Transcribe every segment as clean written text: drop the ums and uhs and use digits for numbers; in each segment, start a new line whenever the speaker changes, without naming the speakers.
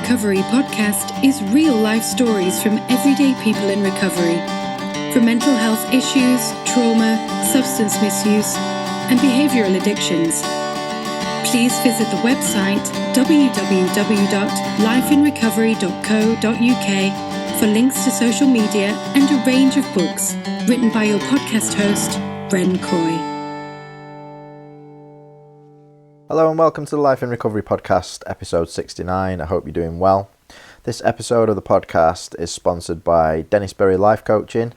Recovery podcast is real life stories from everyday people in recovery. From mental health issues, trauma, substance misuse, and behavioural addictions. Please visit the website www.lifeinrecovery.co.uk for links to social media and a range of books written by your podcast host, Ren Coy.
Hello and welcome to the Life in Recovery podcast, episode 69. I hope you're doing well. This episode of the podcast is sponsored by Dennis Berry Life Coaching.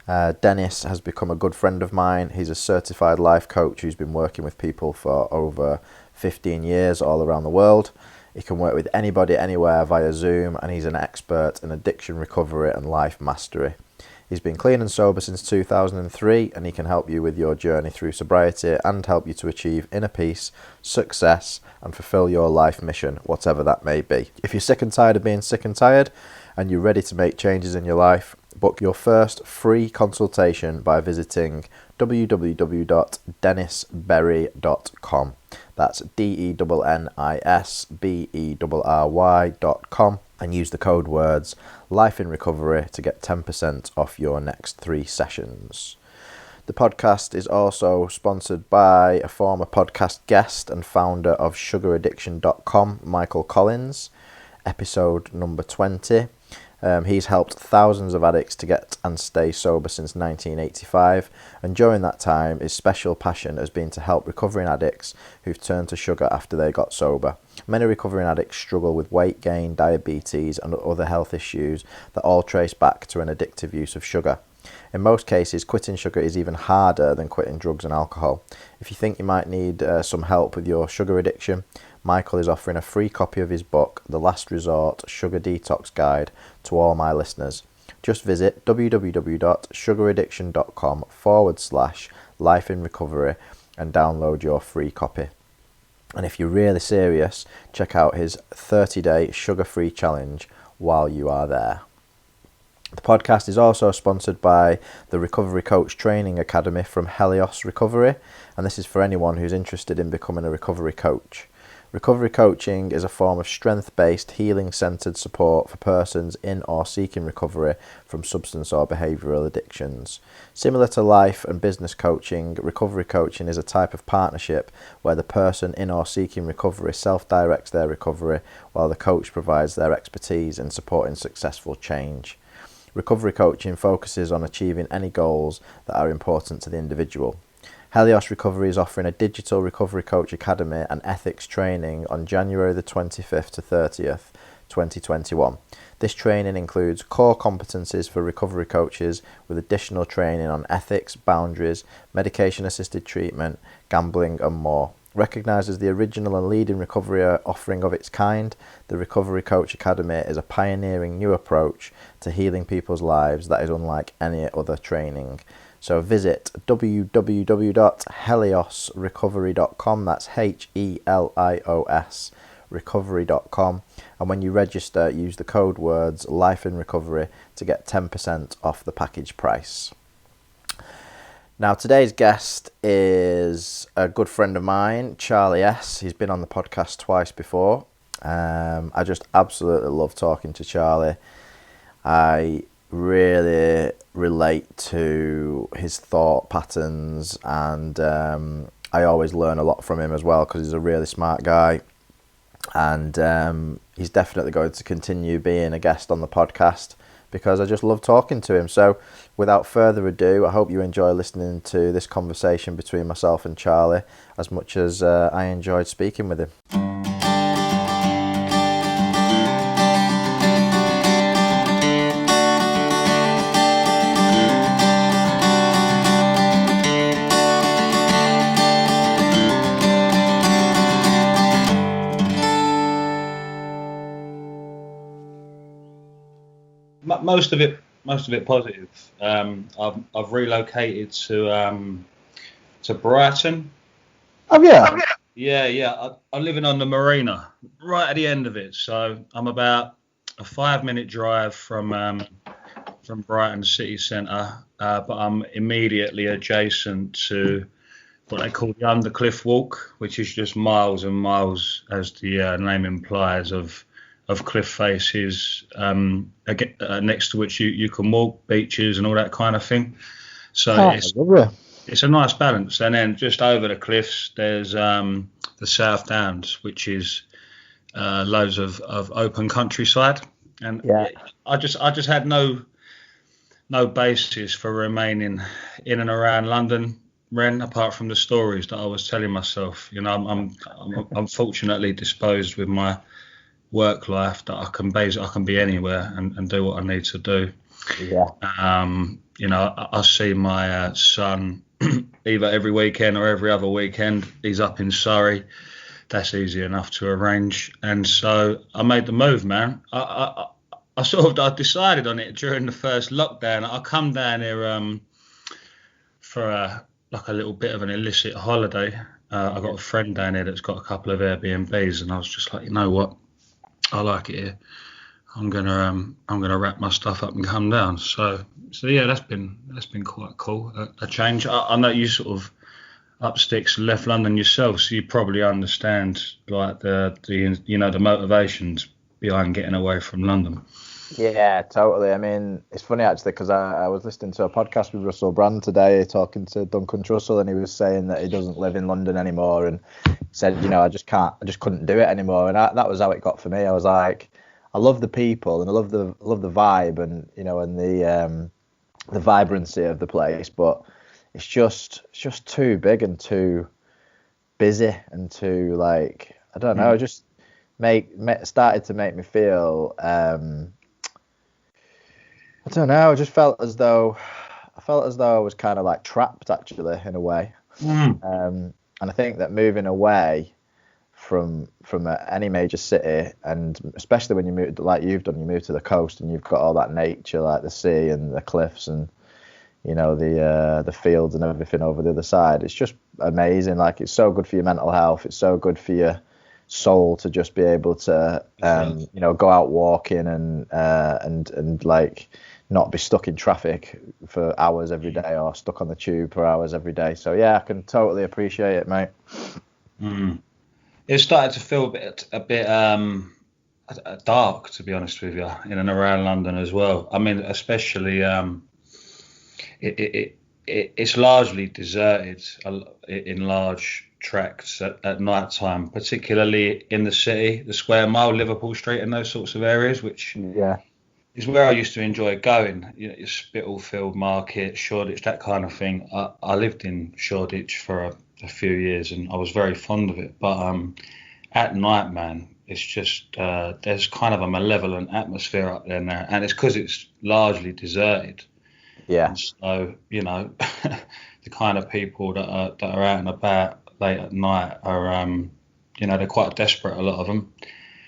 Dennis has become a good friend of mine. He's a certified life coach who's been working with people for over 15 years all around the world. He can work with anybody, anywhere via Zoom, and he's an expert in addiction recovery and life mastery. He's been clean and sober since 2003, and he can help you with your journey through sobriety and help you to achieve inner peace, success, and fulfill your life mission, whatever that may be. If you're sick and tired of being sick and tired, and you're ready to make changes in your life, book your first free consultation by visiting www.dennisberry.com. That's DENNISBERRY.com, and use the code words Life in Recovery to get 10% off your next 3 sessions. The podcast is also sponsored by a former podcast guest and founder of sugaraddiction.com, Michael Collins, episode number 20. He's helped thousands of addicts to get and stay sober since 1985, and during that time his special passion has been to help recovering addicts who've turned to sugar after they got sober. Many recovering addicts struggle with weight gain, diabetes and other health issues that all trace back to an addictive use of sugar. In most cases, quitting sugar is even harder than quitting drugs and alcohol. If you think you might need some help with your sugar addiction, Michael is offering a free copy of his book, The Last Resort Sugar Detox Guide, to all my listeners. Just visit www.sugaraddiction.com/lifeinrecovery and download your free copy. And if you're really serious, check out his 30-day sugar-free challenge while you are there. The podcast is also sponsored by the Recovery Coach Training Academy from Helios Recovery, and this is for anyone who's interested in becoming a recovery coach. Recovery coaching is a form of strength-based, healing-centered support for persons in or seeking recovery from substance or behavioral addictions. Similar to life and business coaching, recovery coaching is a type of partnership where the person in or seeking recovery self-directs their recovery while the coach provides their expertise in supporting successful change. Recovery coaching focuses on achieving any goals that are important to the individual. Helios Recovery is offering a digital recovery coach academy and ethics training on January the 25th to 30th, 2021. This training includes core competencies for recovery coaches with additional training on ethics, boundaries, medication-assisted treatment, gambling and more. Recognised as the original and leading recovery offering of its kind, the Recovery Coach Academy is a pioneering new approach to healing people's lives that is unlike any other training. So visit www.heliosrecovery.com, that's HELIOS recovery.com, and when you register, use the code words Life in Recovery to get 10% off the package price. Now, today's guest is a good friend of mine, Charlie S. He's been on the podcast twice before. I just absolutely love talking to Charlie. I really relate to his thought patterns, and I always learn a lot from him as well because he's a really smart guy, and he's definitely going to continue being a guest on the podcast because I just love talking to him. So without further ado, I hope you enjoy listening to this conversation between myself and Charlie as much as I enjoyed speaking with him.
Most of it positive. I've relocated to Brighton.
Oh yeah.
Yeah. I'm living on the marina, right at the end of it. So I'm about a 5-minute drive from Brighton city centre, but I'm immediately adjacent to what they call the Undercliff Walk, which is just miles and miles, as the name implies, of of cliff faces, next to which you can walk, beaches and all that kind of thing. So it's a nice balance. And then just over the cliffs, there's the South Downs, which is loads of open countryside. And I just had no basis for remaining in and around London, Ren, apart from the stories that I was telling myself. You know, I'm fortunately disposed with my work life that I can be anywhere and do what I need to do. You know, I see my son either every weekend or every other weekend. He's up in Surrey. That's easy enough to arrange. And so I made the move, man. I decided on it during the first lockdown. I come down here for a little bit of an illicit holiday. I got a friend down here that's got a couple of Airbnbs, and I was just like, you know what, I like it here. I'm gonna wrap my stuff up and come down. So yeah, that's been quite cool. A change. I know you sort of up sticks, left London yourself, so you probably understand like the motivations behind getting away from London.
Yeah, totally. I mean, it's funny actually because I was listening to a podcast with Russell Brand today, talking to Duncan Trussell, and he was saying that he doesn't live in London anymore, and said, you know, I just couldn't do it anymore, and that was how it got for me. I was like, I love the people and I love the vibe, and you know, and the vibrancy of the place, but it's just too big and too busy and too, like, I don't know, just started to make me feel I don't know. I just felt as though I was kind of like trapped, actually, in a way. And I think that moving away from any major city, and especially when you move like you've done, you move to the coast and you've got all that nature, like the sea and the cliffs and, you know, the fields and everything over the other side. It's just amazing. Like, it's so good for your mental health. It's so good for your soul to just be able to you know, go out walking and like not be stuck in traffic for hours every day or stuck on the tube for hours every day. So yeah, I can totally appreciate it, mate.
It started to feel a bit dark, to be honest with you, in and around London as well. I mean, especially it's largely deserted in large tracts at night time, particularly in the city, the Square Mile, Liverpool Street, and those sorts of areas, which is where I used to enjoy going. You know, your Spitalfield Market, Shoreditch, that kind of thing. I lived in Shoreditch for a few years, and I was very fond of it. But at night, man, it's just there's kind of a malevolent atmosphere up there now, and it's because it's largely deserted.
Yeah.
And so, you know, the kind of people that are out and about late at night are, you know, they're quite desperate, a lot of them.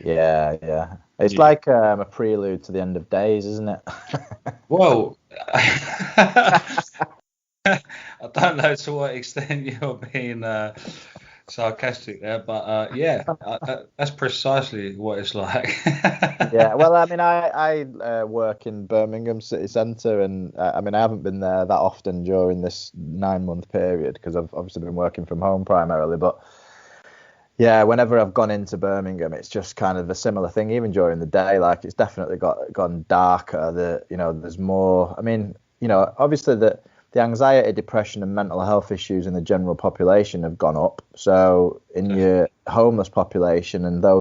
Yeah. It's like a prelude to the end of days, isn't it?
Well, I don't know to what extent you're being sarcastic there, but yeah, that's precisely what it's like.
Yeah, well, I mean, I work in Birmingham city centre, and I mean, I haven't been there that often during this 9-month period because I've obviously been working from home primarily, but yeah, whenever I've gone into Birmingham, it's just kind of a similar thing. Even during the day, like, it's definitely gone darker. You know, there's more. I mean, you know, obviously the anxiety, depression, and mental health issues in the general population have gone up. So in your homeless population and those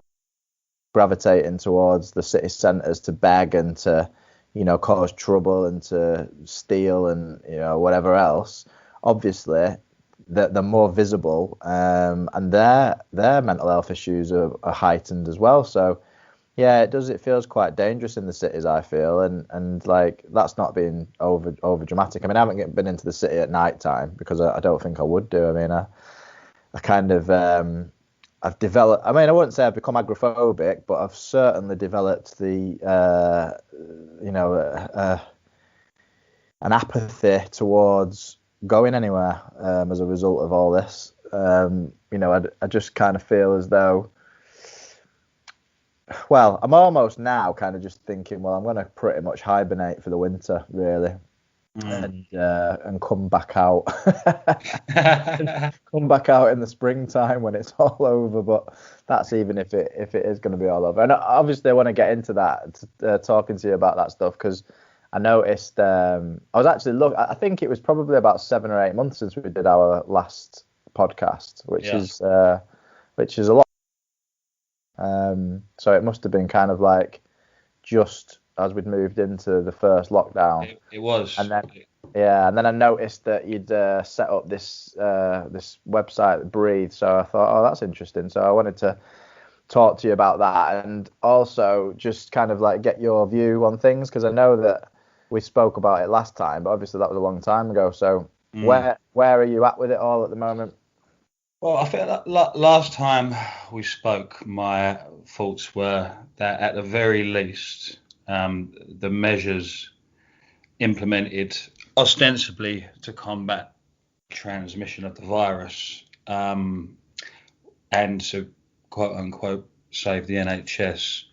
gravitating towards the city centres to beg and to, you know, cause trouble and to steal and, you know, whatever else, obviously they're more visible, and their mental health issues are heightened as well. So yeah, it feels quite dangerous in the cities, I feel, and like, that's not being over dramatic. I mean, I haven't been into the city at night time because I don't think I would do. I mean, I kind of I've developed, I mean, I wouldn't say I've become agoraphobic, but I've certainly developed the you know, an apathy towards going anywhere as a result of all this. You know, I just kind of feel as though, well, I'm almost now kind of just thinking, well, I'm going to pretty much hibernate for the winter, really. and come back out, come back out in the springtime when it's all over. But that's even if it is going to be all over. And obviously, I want to get into that, talking to you about that stuff, because I noticed I was actually I think it was probably about 7 or 8 months since we did our last podcast, which is a lot. So it must have been kind of like just as we'd moved into the first lockdown.
It was.
And then I noticed that you'd set up this website, Breathe. So I thought, oh, that's interesting. So I wanted to talk to you about that, and also just kind of like get your view on things, because I know that we spoke about it last time, but obviously that was a long time ago. So where are you at with it all at the moment?
Well, I think last time we spoke, my thoughts were that at the very least, the measures implemented ostensibly to combat transmission of the virus, and to quote unquote save the NHS,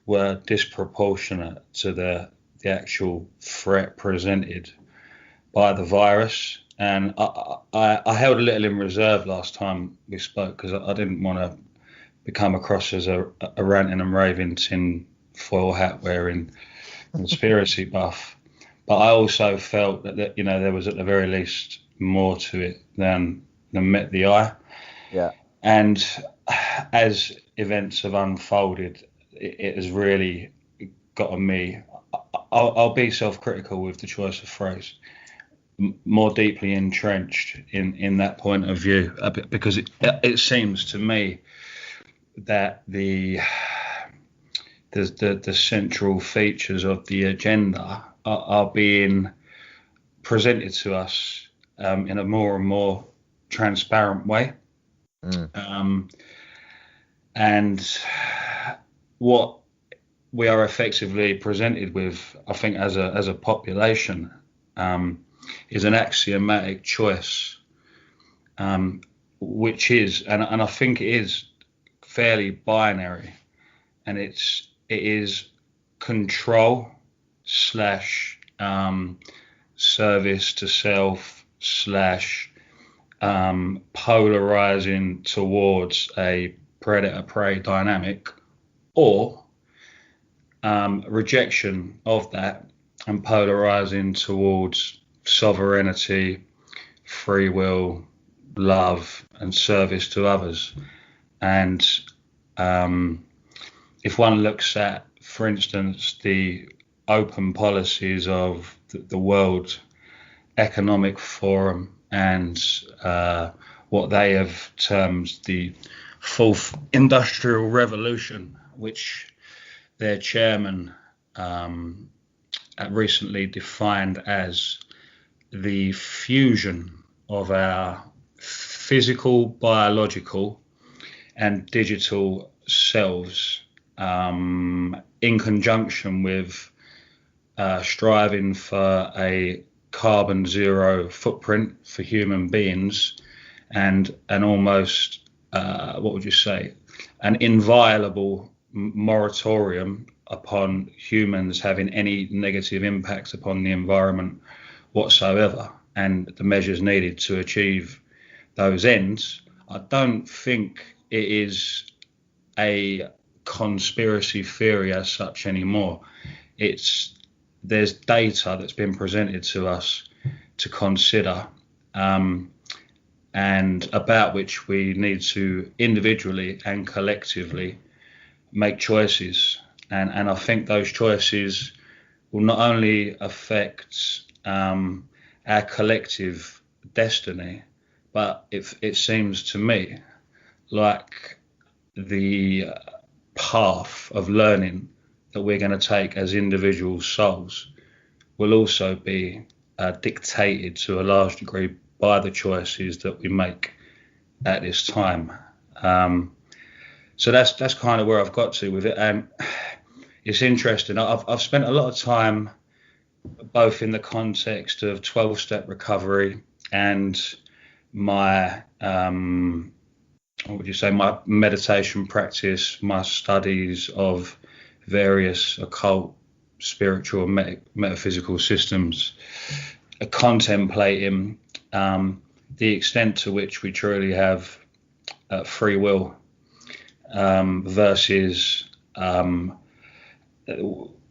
were disproportionate to the actual threat presented by the virus. And I held a little in reserve last time we spoke, because I didn't want to become across as a ranting and raving tin foil hat wearing conspiracy buff. But I also felt that there was at the very least more to it than met the eye.
Yeah.
And as events have unfolded, it has really gotten me. I'll be self-critical with the choice of phrase. More deeply entrenched in that point of view, because it seems to me that the central features of the agenda are being presented to us in a more and more transparent way. And what we are effectively presented with, I think, as a population, is an axiomatic choice, which is, and I think it is fairly binary, and it is control / service to self / polarizing towards a predator-prey dynamic, or rejection of that and polarizing towards sovereignty, free will, love, and service to others. And if one looks at, for instance, the open policies of the World Economic Forum and what they have termed the Fourth Industrial Revolution, which their chairman recently defined as the fusion of our physical, biological, and digital selves, in conjunction with striving for a carbon zero footprint for human beings, and an almost, what would you say, an inviolable moratorium upon humans having any negative impacts upon the environment whatsoever, and the measures needed to achieve those ends. I don't think it is a conspiracy theory as such anymore. There's data that's been presented to us to consider, and about which we need to individually and collectively make choices. And I think those choices will not only affect our collective destiny, but it seems to me like the path of learning that we're going to take as individual souls will also be dictated to a large degree by the choices that we make at this time. So that's kind of where I've got to with it. And it's interesting. I've spent a lot of time both in the context of 12-step recovery and my my meditation practice, my studies of various occult, spiritual, metaphysical systems, contemplating the extent to which we truly have free will versus a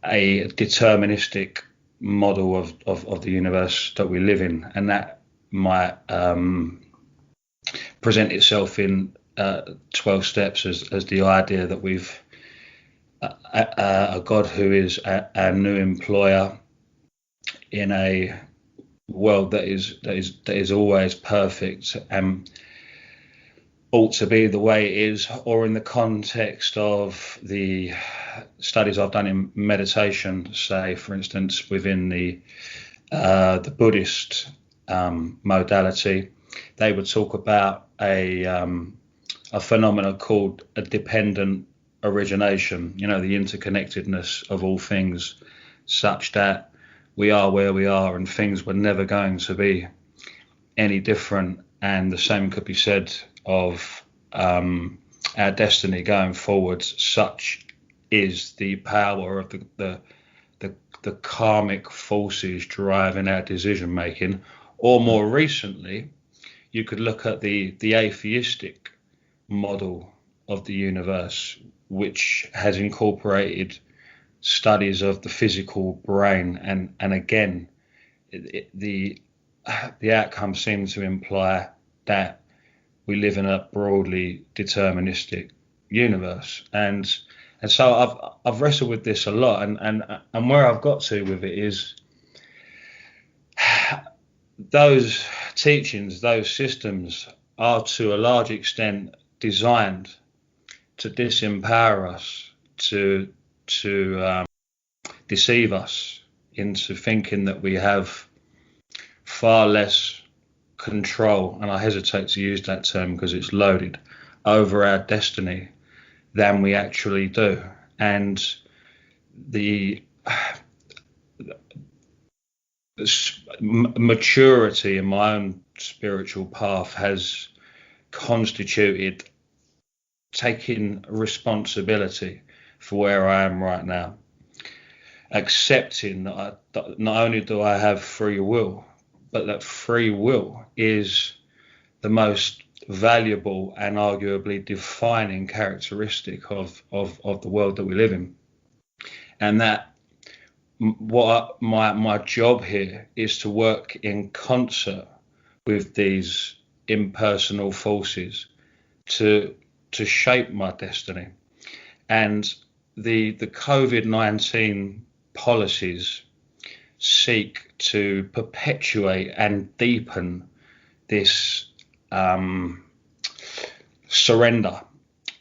deterministic model of the universe that we live in, and that might present itself in 12 steps as the idea that we've a God who is our new employer in a world that is always perfect and ought to be the way it is, or in the context of the studies I've done in meditation, say for instance within the Buddhist modality, they would talk about a phenomenon called a dependent origination, the interconnectedness of all things, such that we are where we are and things were never going to be any different. And the same could be said of our destiny going forwards. Such is the power of the karmic forces driving our decision making. Or more recently, you could look at the atheistic model of the universe, which has incorporated studies of the physical brain, and again, the outcome seems to imply that we live in a broadly deterministic universe, and so I've wrestled with this a lot, and where I've got to with it is those teachings, those systems are to a large extent designed to disempower us, to deceive us into thinking that we have far less control, and I hesitate to use that term because it's loaded, over our destiny than we actually do. And the maturity in my own spiritual path has constituted taking responsibility for where I am right now, accepting that not only do I have free will, but that free will is the most valuable and arguably defining characteristic of the world that we live in, and that my job here is to work in concert with these impersonal forces to shape my destiny. And the COVID-19 policies seek to perpetuate and deepen this surrender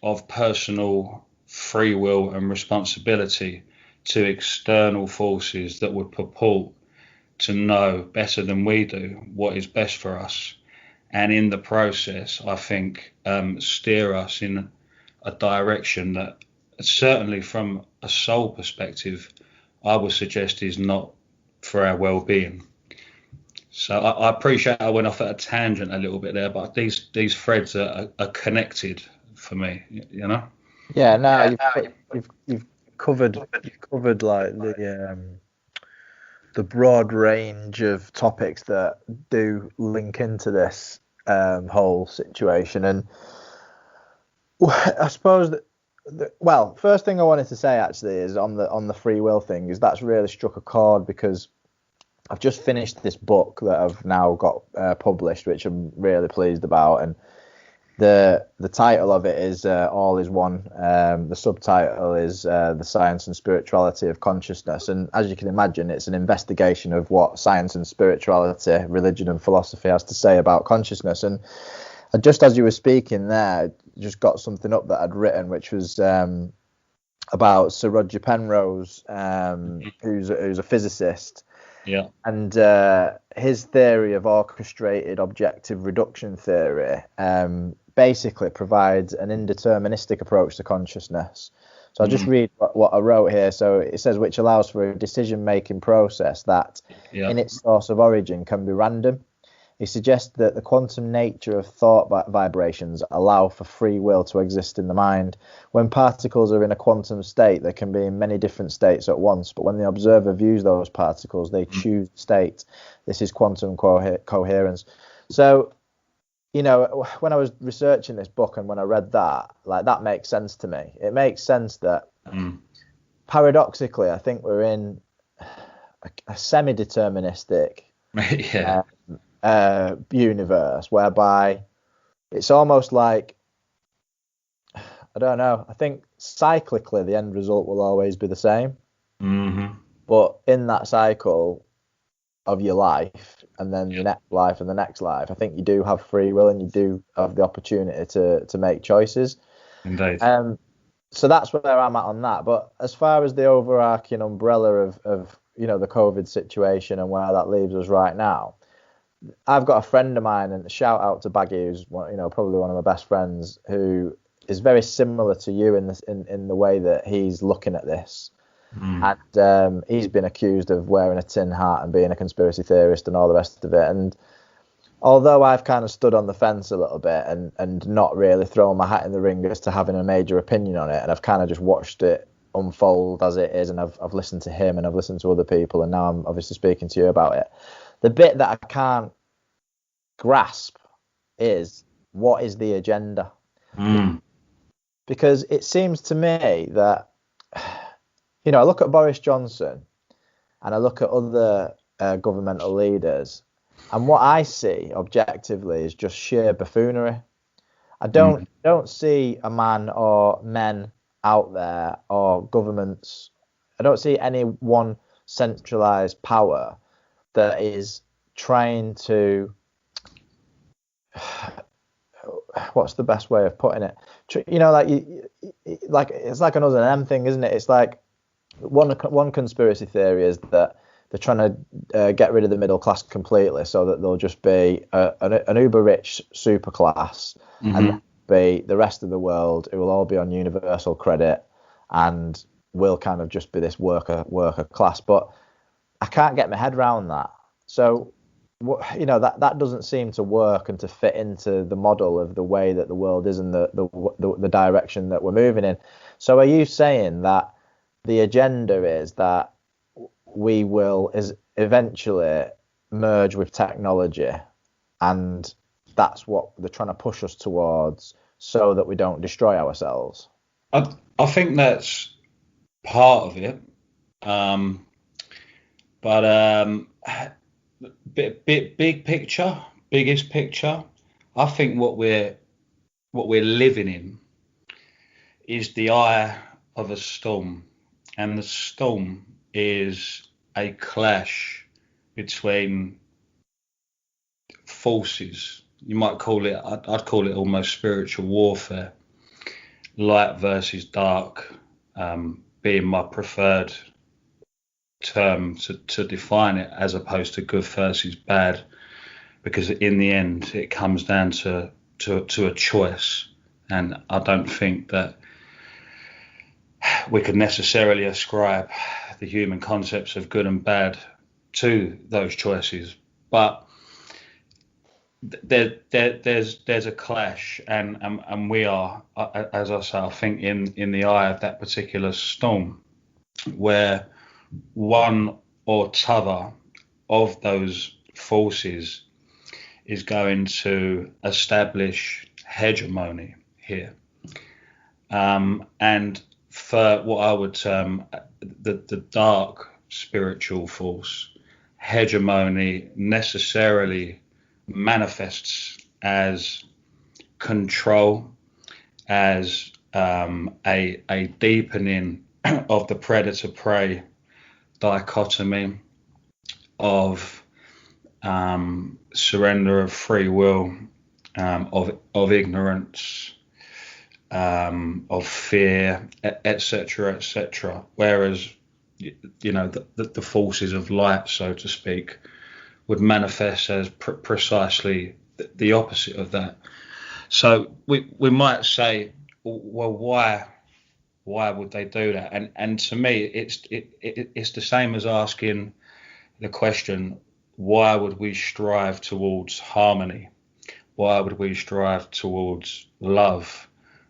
of personal free will and responsibility to external forces that would purport to know better than we do what is best for us, and in the process, I think, steer us in a direction that certainly from a soul perspective, I would suggest is not for our well-being. So I appreciate I went off at a tangent a little bit there, but these threads are connected for me,
Yeah, no, you've covered like the broad range of topics that do link into this whole situation. And I suppose that first thing I wanted to say actually is on the free will thing, is that's really struck a chord, because I've just finished this book that I've now got published, which I'm really pleased about, and the title of it is All Is One. The subtitle is The Science and Spirituality of Consciousness, and as you can imagine, it's an investigation of what science and spirituality, religion and philosophy has to say about consciousness. And just as you were speaking there, just got something up that I'd written, which was about Sir Roger Penrose, who's a physicist.
Yeah.
And his theory of orchestrated objective reduction theory basically provides an indeterministic approach to consciousness. So I'll just read what I wrote here. So it says, which allows for a decision-making process that in its source of origin can be random. He suggests that the quantum nature of thought vibrations allow for free will to exist in the mind. When particles are in a quantum state, they can be in many different states at once, but when the observer views those particles, they choose state. This is quantum coherence. So, when I was researching this book and when I read that, like, that makes sense to me. It makes sense that paradoxically, I think we're in a semi-deterministic
Yeah.
Universe whereby it's almost like, I don't know, I think cyclically the end result will always be the same. But in that cycle of your life and then the next life and the next life, I think you do have free will and you do have the opportunity to make choices.
Indeed.
So that's where I'm at on that. But as far as the overarching umbrella of the COVID situation and where that leaves us right now, I've got a friend of mine, and shout out to Baggy, who's probably one of my best friends, who is very similar to you in the way that he's looking at this. And he's been accused of wearing a tin hat and being a conspiracy theorist and all the rest of it. And although I've kind of stood on the fence a little bit and not really thrown my hat in the ring as to having a major opinion on it, and I've kind of just watched it unfold as it is, and I've listened to him and I've listened to other people, and now I'm obviously speaking to you about it. The bit that I can't grasp is, what is the agenda? Because it seems to me that, I look at Boris Johnson and I look at other governmental leaders, and what I see objectively is just sheer buffoonery. I don't see a man or men out there or governments. I don't see any one centralized power that is trying to, what's the best way of putting it? Like it's like an us and them thing, isn't it? It's like one conspiracy theory is that they're trying to get rid of the middle class completely, so that there'll just be an uber rich super class, and be the rest of the world who will all be on universal credit, and will kind of just be this worker class. But I can't get my head around that. So, that doesn't seem to work and to fit into the model of the way that the world is and the direction that we're moving in. So are you saying that the agenda is that we will eventually merge with technology, and that's what they're trying to push us towards, so that we don't destroy ourselves?
I think that's part of it. Big picture, biggest picture, I think what we're living in is the eye of a storm, and the storm is a clash between forces. You might call it, I'd call it almost spiritual warfare, light versus dark, being my preferred term to define it, as opposed to good versus bad, because in the end it comes down to a choice, and I don't think that we could necessarily ascribe the human concepts of good and bad to those choices, but there's a clash, and we are, as I say, I think in the eye of that particular storm, where one or t'other of those forces is going to establish hegemony here, and for what I would term the dark spiritual force, hegemony necessarily manifests as control, as a deepening of the predator-prey dichotomy, of surrender of free will, of ignorance, of fear, etc., etc. Whereas, the forces of light, so to speak, would manifest as precisely the opposite of that. So we might say, well, why would they do that? And to me, it's the same as asking the question, why would we strive towards harmony? Why would we strive towards love?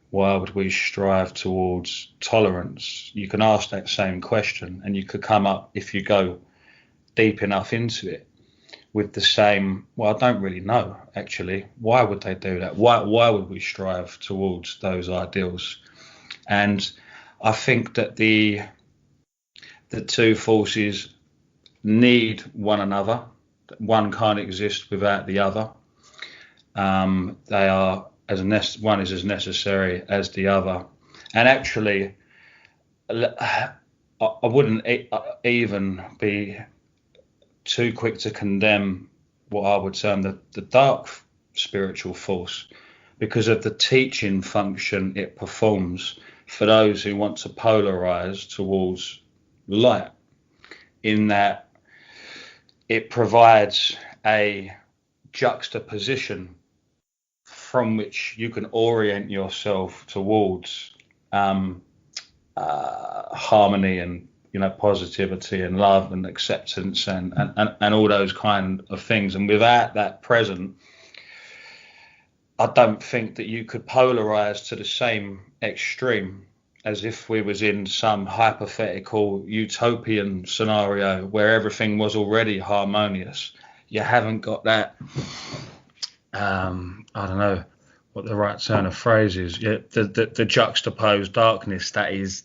Why would we strive towards tolerance? You can ask that same question, and you could come up, if you go deep enough into it, with the same, well, I don't really know, actually. Why would they do that? Why would we strive towards those ideals? And I think that the two forces need one another. One can't exist without the other. They are one is as necessary as the other. And actually, I wouldn't even be too quick to condemn what I would term the dark spiritual force, because of the teaching function it performs for those who want to polarize towards light, in that it provides a juxtaposition from which you can orient yourself towards harmony and positivity and love and acceptance and all those kind of things. And without that present, I don't think that you could polarize to the same extreme as if we was in some hypothetical utopian scenario where everything was already harmonious. You haven't got that, I don't know what the right turn of phrase is, the juxtaposed darkness that is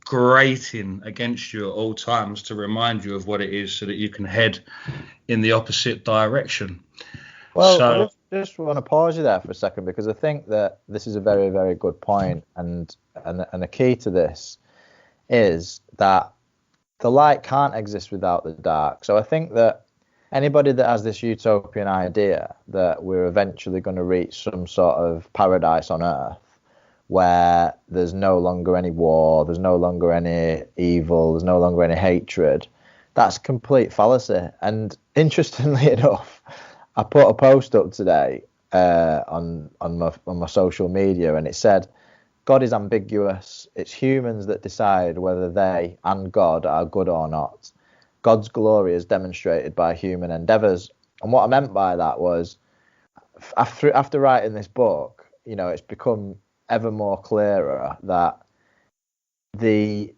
grating against you at all times to remind you of what it is, so that you can head in the opposite direction.
Well, so, I just want to pause you there for a second, because I think that this is a very, very good point, and the key to this is that the light can't exist without the dark. So I think that anybody that has this utopian idea that we're eventually going to reach some sort of paradise on earth where there's no longer any war, there's no longer any evil, there's no longer any hatred, that's complete fallacy. And interestingly enough, I put a post up today on my social media, and it said, God is ambiguous. It's humans that decide whether they and God are good or not. God's glory is demonstrated by human endeavours. And what I meant by that was, after writing this book, it's become ever more clearer that the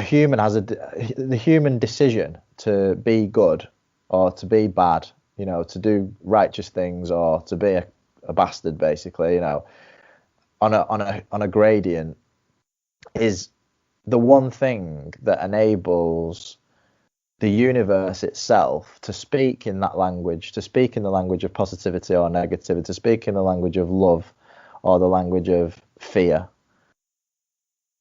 human has the human decision to be good or to be bad, to do righteous things or to be a bastard, basically, on a gradient, is the one thing that enables the universe itself to speak in that language, to speak in the language of positivity or negativity, to speak in the language of love or the language of fear.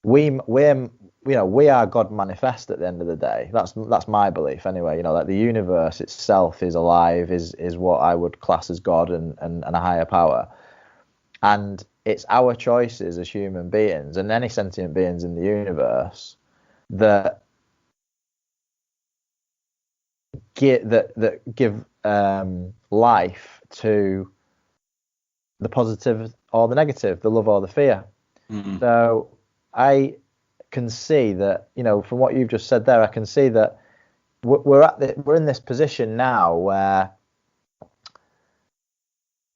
We are God manifest at the end of the day. That's my belief anyway. That the universe itself is alive, is what I would class as God and a higher power. And it's our choices as human beings and any sentient beings in the universe that give life to the positive or the negative, the love or the fear. Mm-hmm. So I can see that, from what you've just said there, I can see that we're in this position now where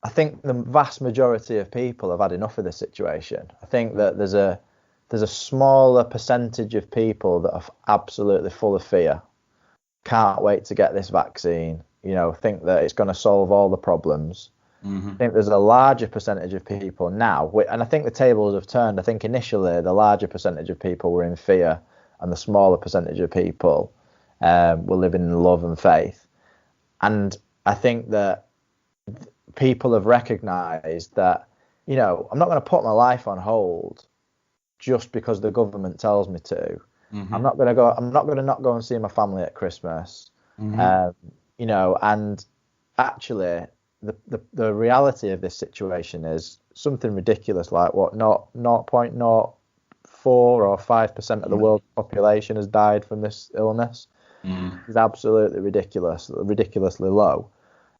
I think the vast majority of people have had enough of this situation. I think that there's a smaller percentage of people that are absolutely full of fear, can't wait to get this vaccine, think that it's going to solve all the problems. Mm-hmm. I think there's a larger percentage of people now, and I think the tables have turned. I think initially the larger percentage of people were in fear and the smaller percentage of people were living in love and faith. And I think that people have recognized that, I'm not going to put my life on hold just because the government tells me to. Mm-hmm. I'm not going to not go and see my family at Christmas. Mm-hmm. And actually the reality of this situation is something ridiculous, like what, not 0.04 or 5% of the world population has died from this illness. It's absolutely ridiculously low.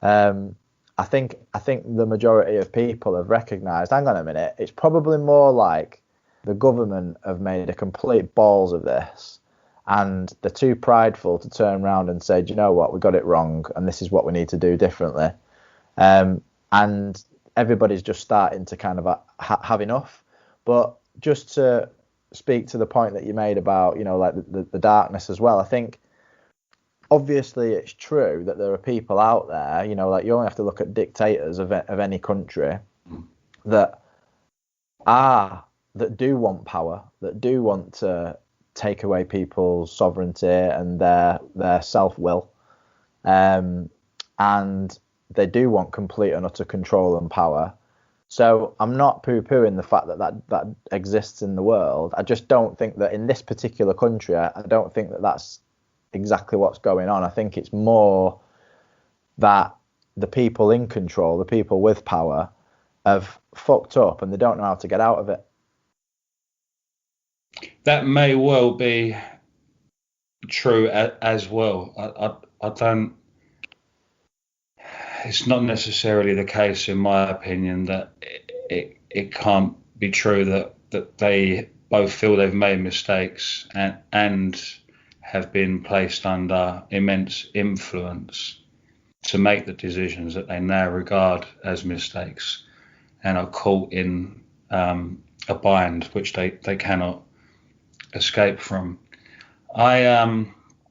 I think the majority of people have recognised, hang on a minute, it's probably more like the government have made a complete balls of this, and they're too prideful to turn around and say, do you know what, we got it wrong, and this is what we need to do differently. And everybody's just starting to kind of have enough. But just to speak to the point that you made about, like the darkness as well, I think obviously it's true that there are people out there, like you only have to look at dictators of any country that do want power, that do want to take away people's sovereignty and their self-will, and they do want complete and utter control and power. So I'm not poo-pooing the fact that exists in the world. I just don't think that in this particular country, I don't think that that's exactly what's going on. I think it's more that the people in control, the people with power, have fucked up and they don't know how to get out of it.
That may well be true as well. I don't. It's not necessarily the case, in my opinion, that it can't be true that they both feel they've made mistakes and have been placed under immense influence to make the decisions that they now regard as mistakes, and are caught in a bind which they cannot escape from.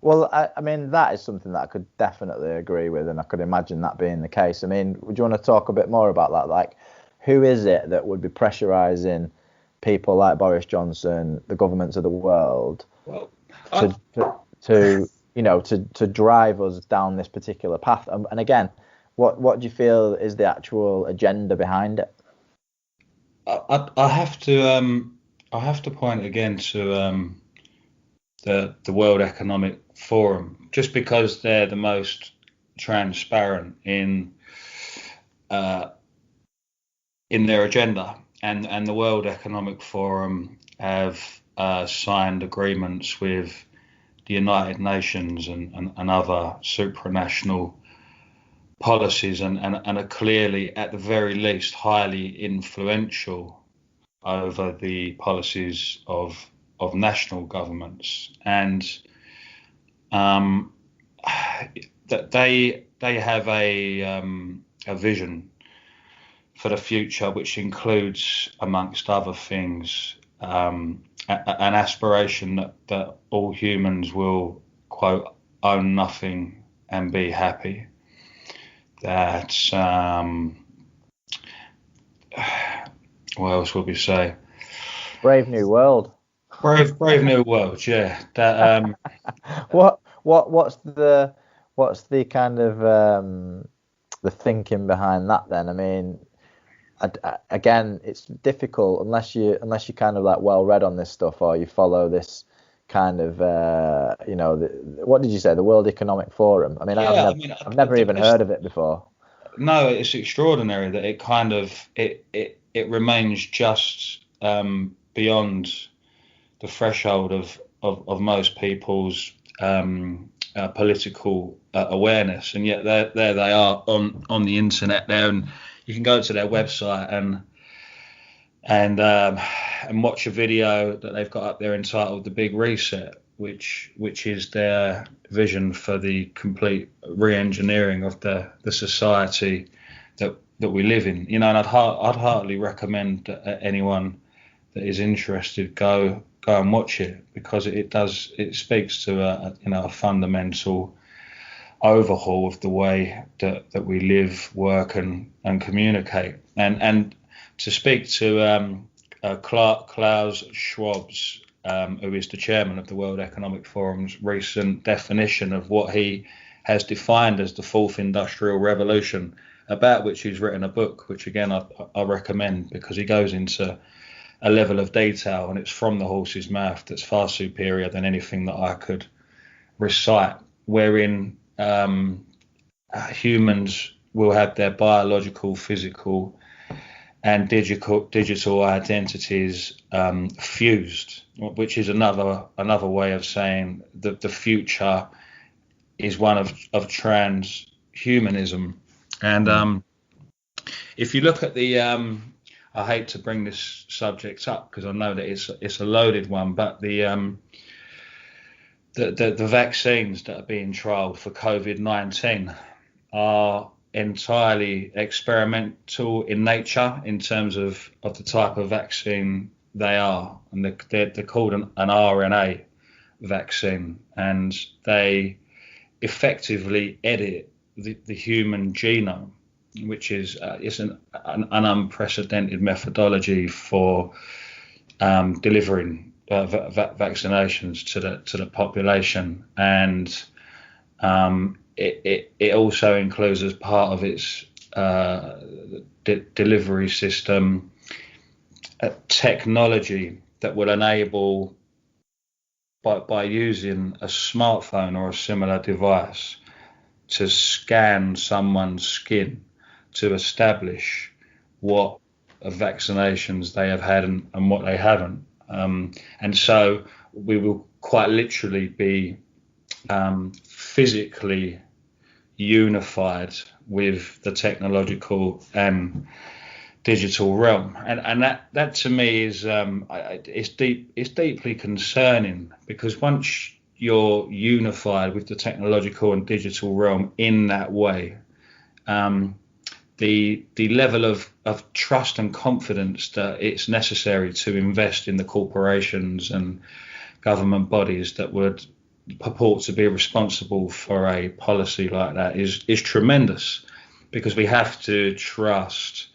Well, I mean, that is something that I could definitely agree with, and I could imagine that being the case. I mean, would you want to talk a bit more about that? Like, who is it that would be pressurising people like Boris Johnson, the governments of the world, to drive us down this particular path? And again, what do you feel is the actual agenda behind it?
I have to point again to the World Economic Forum, just because they're the most transparent in their agenda, and the World Economic Forum have signed agreements with the United Nations and other supranational policies, and are clearly, at the very least, highly influential over the policies of national governments, and that they have a vision for the future, which includes, amongst other things, an aspiration that all humans will, quote, own nothing and be happy. That what else would we say?
Brave New World.
Brave New World, yeah. That
what's the kind of the thinking behind that then? I mean, again, it's difficult unless you kind of like well read on this stuff, or you follow this kind of what did you say, the World Economic Forum? I mean,
yeah,
I've never even heard of it before.
No, it's extraordinary that it kind of it remains just beyond the threshold of most people's political awareness, and yet there they are on the internet there, and you can go to their website and watch a video that they've got up there entitled "The Big Reset," which is their vision for the complete re-engineering of the society that we live in. And I'd heartily recommend that anyone that is interested go and watch it, because it speaks to a fundamental overhaul of the way that we live, work and communicate. And to speak to Klaus Schwab's, who is the chairman of the World Economic Forum's recent definition of what he has defined as the fourth industrial revolution, about which he's written a book, which again I recommend, because he goes into a level of detail, and it's from the horse's mouth, that's far superior than anything that I could recite, wherein humans will have their biological, physical and digital identities fused, which is another way of saying that the future is one of transhumanism. And if you look at the I hate to bring this subject up because I know that it's a loaded one, but the the vaccines that are being trialled for COVID-19 are entirely experimental in nature in terms of the type of vaccine they are. And they're called an RNA vaccine, and they effectively edit the human genome, which is an unprecedented methodology for delivering vaccinations to the population. And it also includes, as part of its delivery system, technology that will enable, by using a smartphone or a similar device, to scan someone's skin to establish what vaccinations they have had and what they haven't. And so we will quite literally be physically unified with the technological and digital realm, and that to me is it's deeply concerning, because once you're unified with the technological and digital realm in that way, the level of trust and confidence that it's necessary to invest in the corporations and government bodies that would purport to be responsible for a policy like that is tremendous, because we have to trust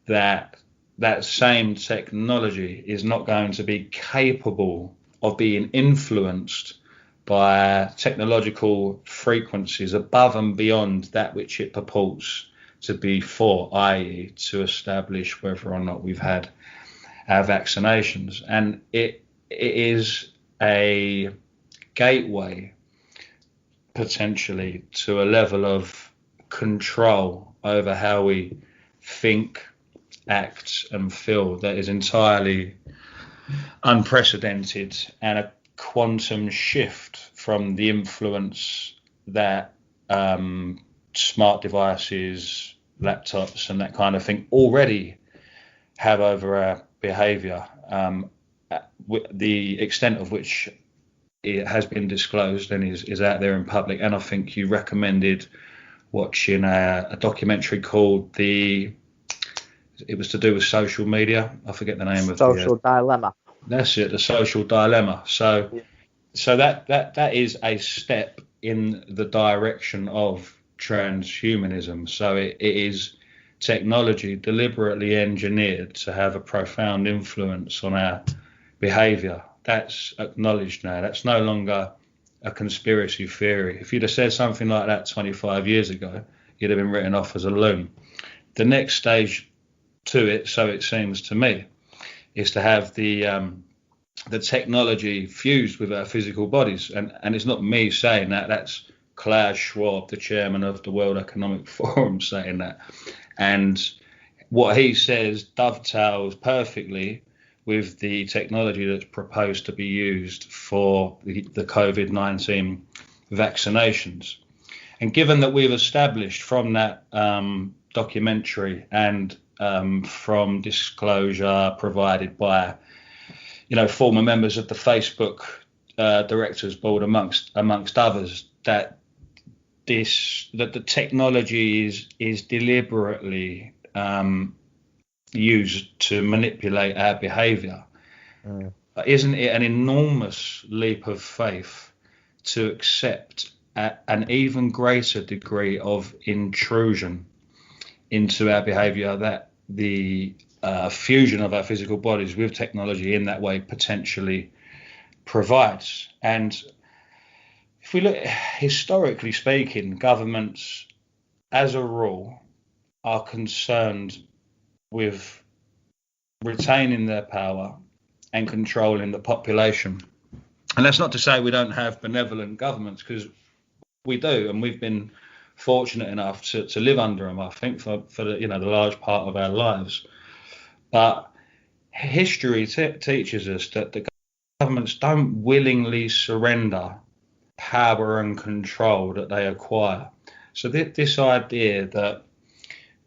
that same technology is not going to be capable of being influenced by technological frequencies above and beyond that which it purports to be for, i.e. to establish whether or not we've had our vaccinations. And it is a gateway potentially to a level of control over how we think, act and feel that is entirely unprecedented, and a quantum shift from the influence that smart devices, laptops and that kind of thing already have over our behaviour, the extent of which it has been disclosed and is out there in public. And I think you recommended watching a documentary called it was to do with social media. I forget the name of
Social Dilemma.
That's it, the social dilemma. So,
Yeah.
So that is a step in the direction of transhumanism. So it is technology deliberately engineered to have a profound influence on our behaviour. That's acknowledged now. That's no longer a conspiracy theory. If you'd have said something like that 25 years ago, you'd have been written off as a loon. The next stage to it, so it seems to me, is to have the technology fused with our physical bodies. And it's not me saying that, that's Klaus Schwab, the chairman of the World Economic Forum, saying that. And what he says dovetails perfectly with the technology that's proposed to be used for the COVID-19 vaccinations. And given that we've established from that documentary and from disclosure provided by, former members of the Facebook directors board, amongst others, that the technology is deliberately used to manipulate our behaviour. Isn't it an enormous leap of faith to accept an even greater degree of intrusion into our behaviour that the fusion of our physical bodies with technology in that way potentially provides? And if we look, historically speaking, governments as a rule are concerned with retaining their power and controlling the population. And that's not to say we don't have benevolent governments, because we do, and we've been fortunate enough to live under them, I think, for the large part of our lives. But history teaches us that the governments don't willingly surrender power and control that they acquire. So this idea that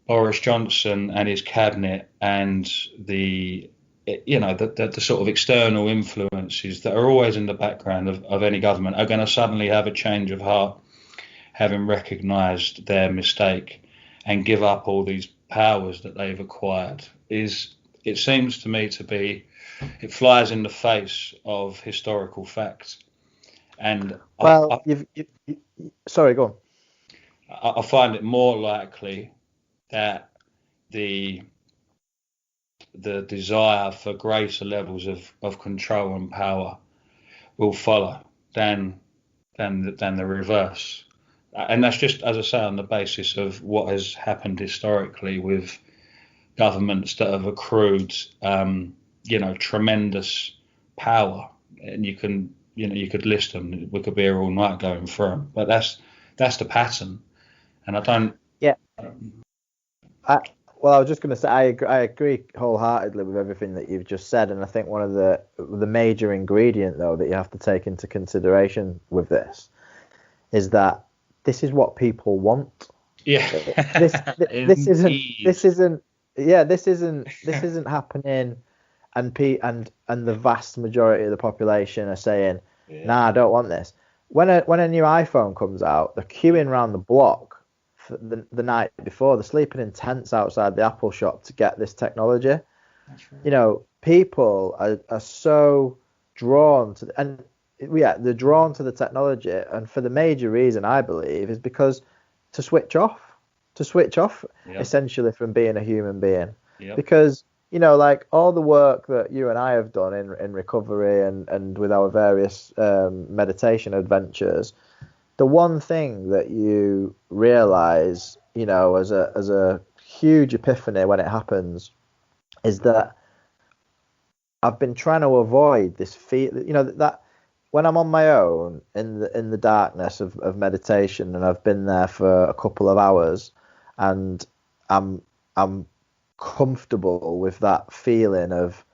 Boris Johnson and his cabinet and the the sort of external influences that are always in the background of any government are going to suddenly have a change of heart, having recognised their mistake and give up all these powers that they've acquired. It seems to me to be, it flies in the face of historical fact. And
Well, sorry, go on.
I find it more likely that the desire for greater levels of control and power will follow than the reverse. And that's just, as I say, on the basis of what has happened historically with governments that have accrued, tremendous power. And you could list them. We could be here all night going through them. But that's the pattern. And I don't.
Yeah. Well, I was just going to say I agree wholeheartedly with everything that you've just said, and I think one of the major ingredient though that you have to take into consideration with this is that this is what people want.
Yeah.
This isn't happening, and the vast majority of the population are saying, "Nah, I don't want this." When a new iPhone comes out, they're queuing around the block for the night before. They're sleeping in tents outside the Apple shop to get this technology. That's right. People are so drawn to, they're drawn to the technology, and for the major reason I believe is because to switch off essentially from being a human being. Yep. Because like all the work that you and I have done in recovery and with our various meditation adventures, the one thing that you realize, as a huge epiphany when it happens, is that I've been trying to avoid this feel, that when I'm on my own in the darkness of meditation, and I've been there for a couple of hours, and I'm comfortable with that feeling of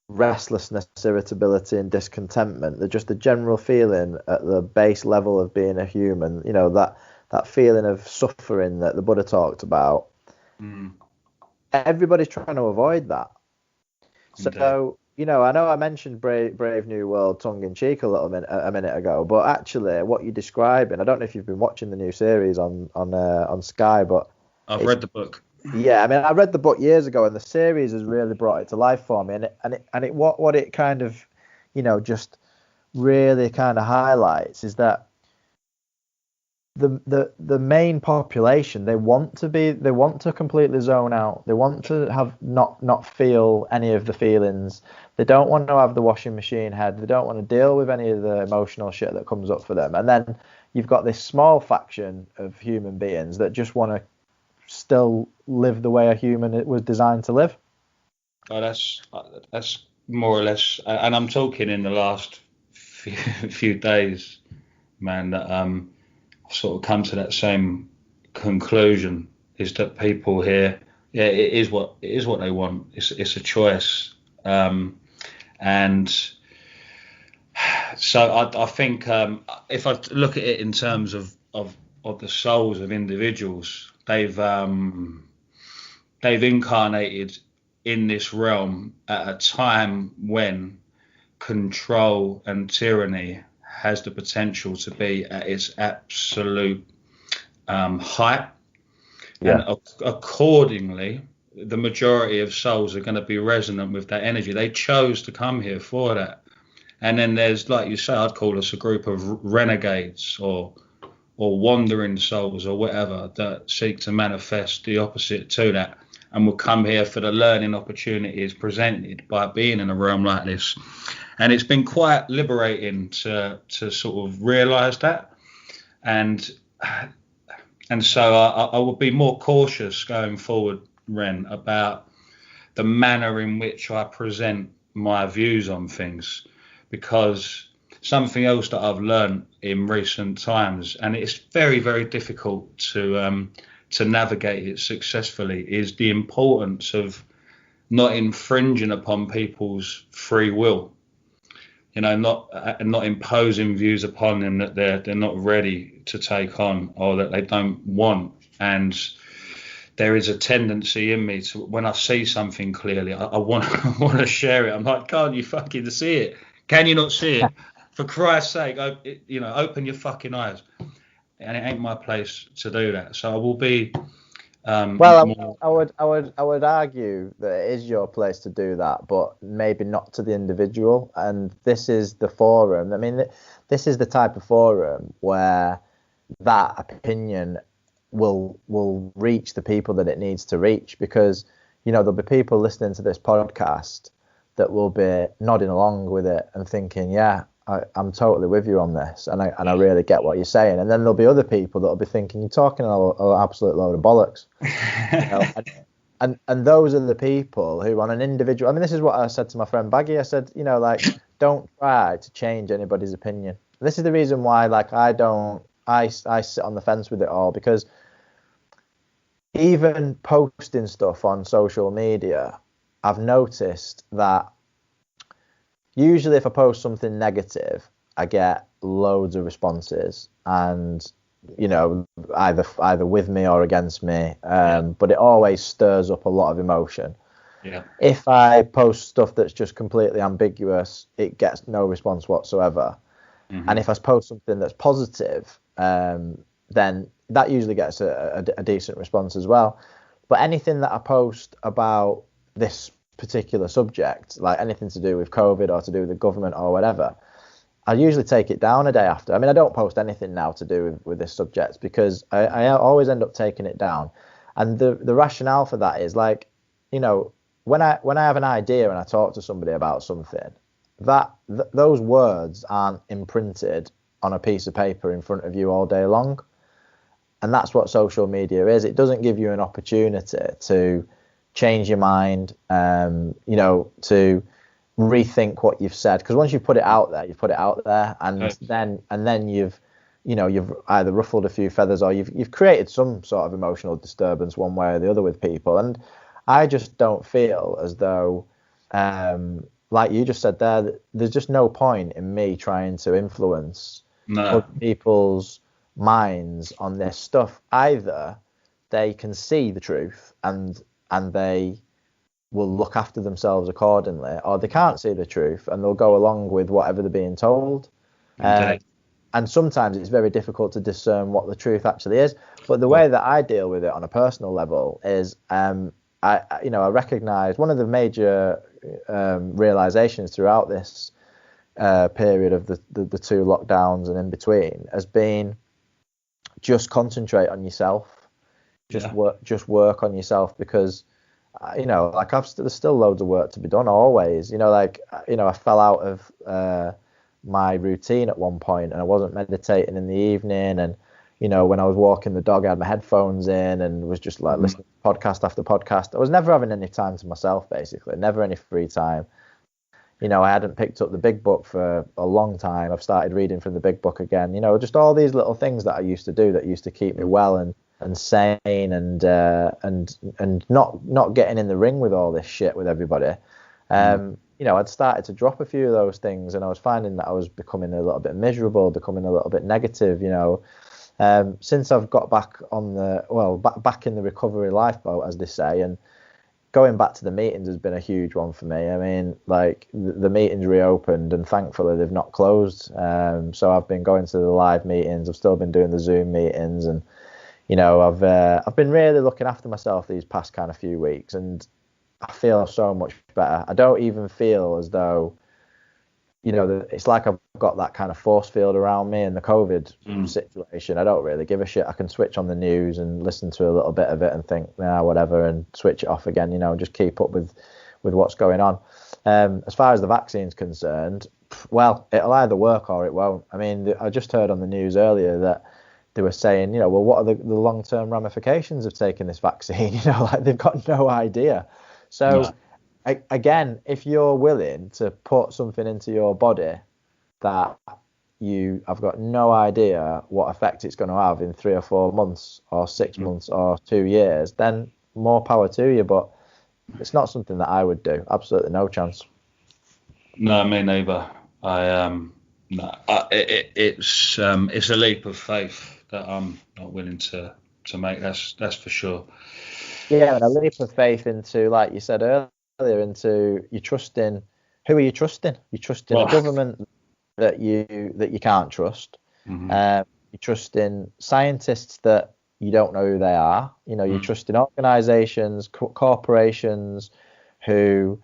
restlessness, irritability, and discontentment. Just the general feeling at the base level of being a human. That feeling of suffering that the Buddha talked about. Everybody's trying to avoid that. So I know I mentioned Brave New World tongue in cheek a minute ago, but actually what you're describing, I don't know if you've been watching the new series on Sky, but
I've read the book.
Yeah, I mean, I read the book years ago, and the series has really brought it to life for me. And what it kind of, just really kind of highlights is that the main population, they want to completely zone out. They want to have not feel any of the feelings. They don't want to have the washing machine head. They don't want to deal with any of the emotional shit that comes up for them. And then you've got this small faction of human beings that just want to still live the way a human was designed to live.
Oh, that's more or less, and I'm talking in the last few days, man, that I've sort of come to that same conclusion, is that people here, it is what they want. It's a choice, and so I think if I look at it in terms of the souls of individuals, they've incarnated in this realm at a time when control and tyranny has the potential to be at its absolute height. Yeah. And accordingly, the majority of souls are going to be resonant with that energy. They chose to come here for that. And then there's, like you say, I'd call us a group of renegades or wandering souls or whatever that seek to manifest the opposite to that, and will come here for the learning opportunities presented by being in a realm like this. And it's been quite liberating to sort of realise that, and so I will be more cautious going forward, Ren, about the manner in which I present my views on things, because something else that I've learned in recent times, and it's very, very difficult to navigate it successfully, is the importance of not infringing upon people's free will. Not imposing views upon them that they're not ready to take on or that they don't want. And there is a tendency in me to, when I see something clearly, I want I want to share it. I'm like, can't you fucking see it? Can you not see it? For Christ's sake, open your fucking eyes. And it ain't my place to do that. So I will be
Well,
more.
I would argue that it is your place to do that, but maybe not to the individual. And this is the forum. I mean, this is the type of forum where that opinion will reach the people that it needs to reach, because there'll be people listening to this podcast that will be nodding along with it and thinking, yeah, I'm totally with you on this, and I really get what you're saying. And then there'll be other people that'll be thinking you're talking an absolute load of bollocks. And those are the people who, on an individual, I mean, this is what I said to my friend Baggy. I said, don't try to change anybody's opinion. This is the reason why, I sit on the fence with it all, because even posting stuff on social media, I've noticed that usually if I post something negative, I get loads of responses, and either with me or against me, but it always stirs up a lot of emotion.
Yeah.
If I post stuff that's just completely ambiguous, it gets no response whatsoever.
Mm-hmm.
And if I post something that's positive, then that usually gets a decent response as well. But anything that I post about this particular subject, like anything to do with COVID or to do with the government or whatever, I usually take it down a day after. I mean, I don't post anything now to do with this subject, because I always end up taking it down. And the rationale for that is, when I have an idea and I talk to somebody about something, those words aren't imprinted on a piece of paper in front of you all day long. And that's what social media is. It doesn't give you an opportunity to change your mind, to rethink what you've said, because once you put it out there, you've put it out there, and
Right.
then you've either ruffled a few feathers, or you've created some sort of emotional disturbance one way or the other with people. And I just don't feel as though, like you just said there, that there's just no point in me trying to influence
No.
other people's minds on this stuff. Either they can see the truth and they will look after themselves accordingly, or they can't see the truth and they'll go along with whatever they're being told. And sometimes it's very difficult to discern what the truth actually is. But the way that I deal with it on a personal level is, I recognise one of the major realizations throughout this period of the two lockdowns and in between has been, just concentrate on yourself, just work on yourself, because there's still loads of work to be done always. I fell out of my routine at one point, and I wasn't meditating in the evening, and when I was walking the dog, I had my headphones in and was just listening to podcast after podcast. I was never having any time to myself, basically, never any free time. I hadn't picked up the big book for a long time. I've started reading from the big book again. Just all these little things that I used to do that used to keep me well and sane, and not getting in the ring with all this shit with everybody. I'd started to drop a few of those things, and I was finding that I was becoming a little bit miserable, becoming a little bit negative. Since I've got back back in the recovery lifeboat, as they say, and going back to the meetings has been a huge one for me. I mean, the meetings reopened, and thankfully they've not closed. So I've been going to the live meetings. I've still been doing the Zoom meetings, and I've been really looking after myself these past kind of few weeks, and I feel so much better. I don't even feel as though, it's like I've got that kind of force field around me in the COVID situation. I don't really give a shit. I can switch on the news and listen to a little bit of it and think, nah, whatever, and switch it off again, and just keep up with what's going on. As far as the vaccine's concerned, well, it'll either work or it won't. I mean, I just heard on the news earlier that they were saying, well, what are the long-term ramifications of taking this vaccine? They've got no idea. So, again, if you're willing to put something into your body that you have got no idea what effect it's going to have in 3 or 4 months or 6 months or 2 years, then more power to you. But it's not something that I would do. Absolutely no chance.
No, me neither. It's a leap of faith that I'm not willing to make. That's for sure.
Yeah, and a leap of faith into, like you said earlier, into you trusting. Who are you trusting? You trusting a
Well,
government that you can't trust.
mhm,
You trust in scientists that you don't know who they are. You know, you
mm,
trust in organisations, corporations who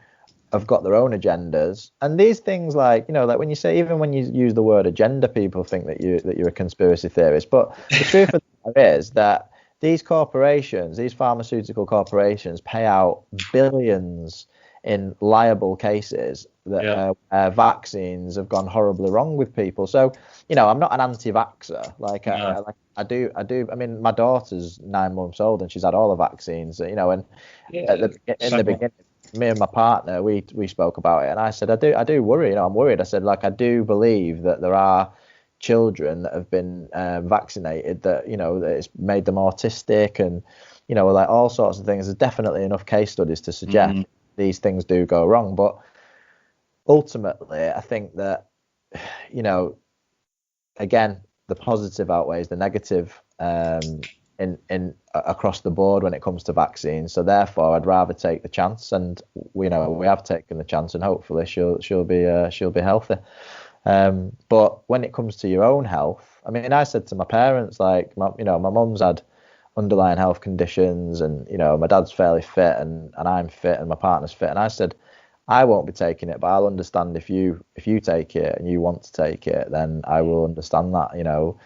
have got their own agendas. And these things, like, you know, like when you say, even when you use the word agenda, people think that you're a conspiracy theorist. But the truth of the matter is that these corporations, these pharmaceutical corporations, pay out billions in liable cases that
yeah,
vaccines have gone horribly wrong with people. So, you know, I'm not an anti-vaxxer.
no,
I mean, my daughter's 9 months old and she's had all the vaccines. You know, and
yeah,
in the
same one.
beginning, me and my partner, we spoke about it, and I said, I do worry. You know, I'm worried. I said, like, I do believe that there are children that have been vaccinated that, you know, that it's made them autistic, and, you know, like all sorts of things. There's definitely enough case studies to suggest
Mm,
these things do go wrong. But ultimately, I think that, you know, again, the positive outweighs the negative, in across the board when it comes to vaccines. So therefore, I'd rather take the chance, and we know we have taken the chance, and hopefully she'll be healthy. But when it comes to your own health, I mean, I said to my parents, like, you know, my mum's had underlying health conditions, and, you know, my dad's fairly fit, and I'm fit, and my partner's fit, and I said, I won't be taking it, but I'll understand if you take it and you want to take it, then I will understand that, you know.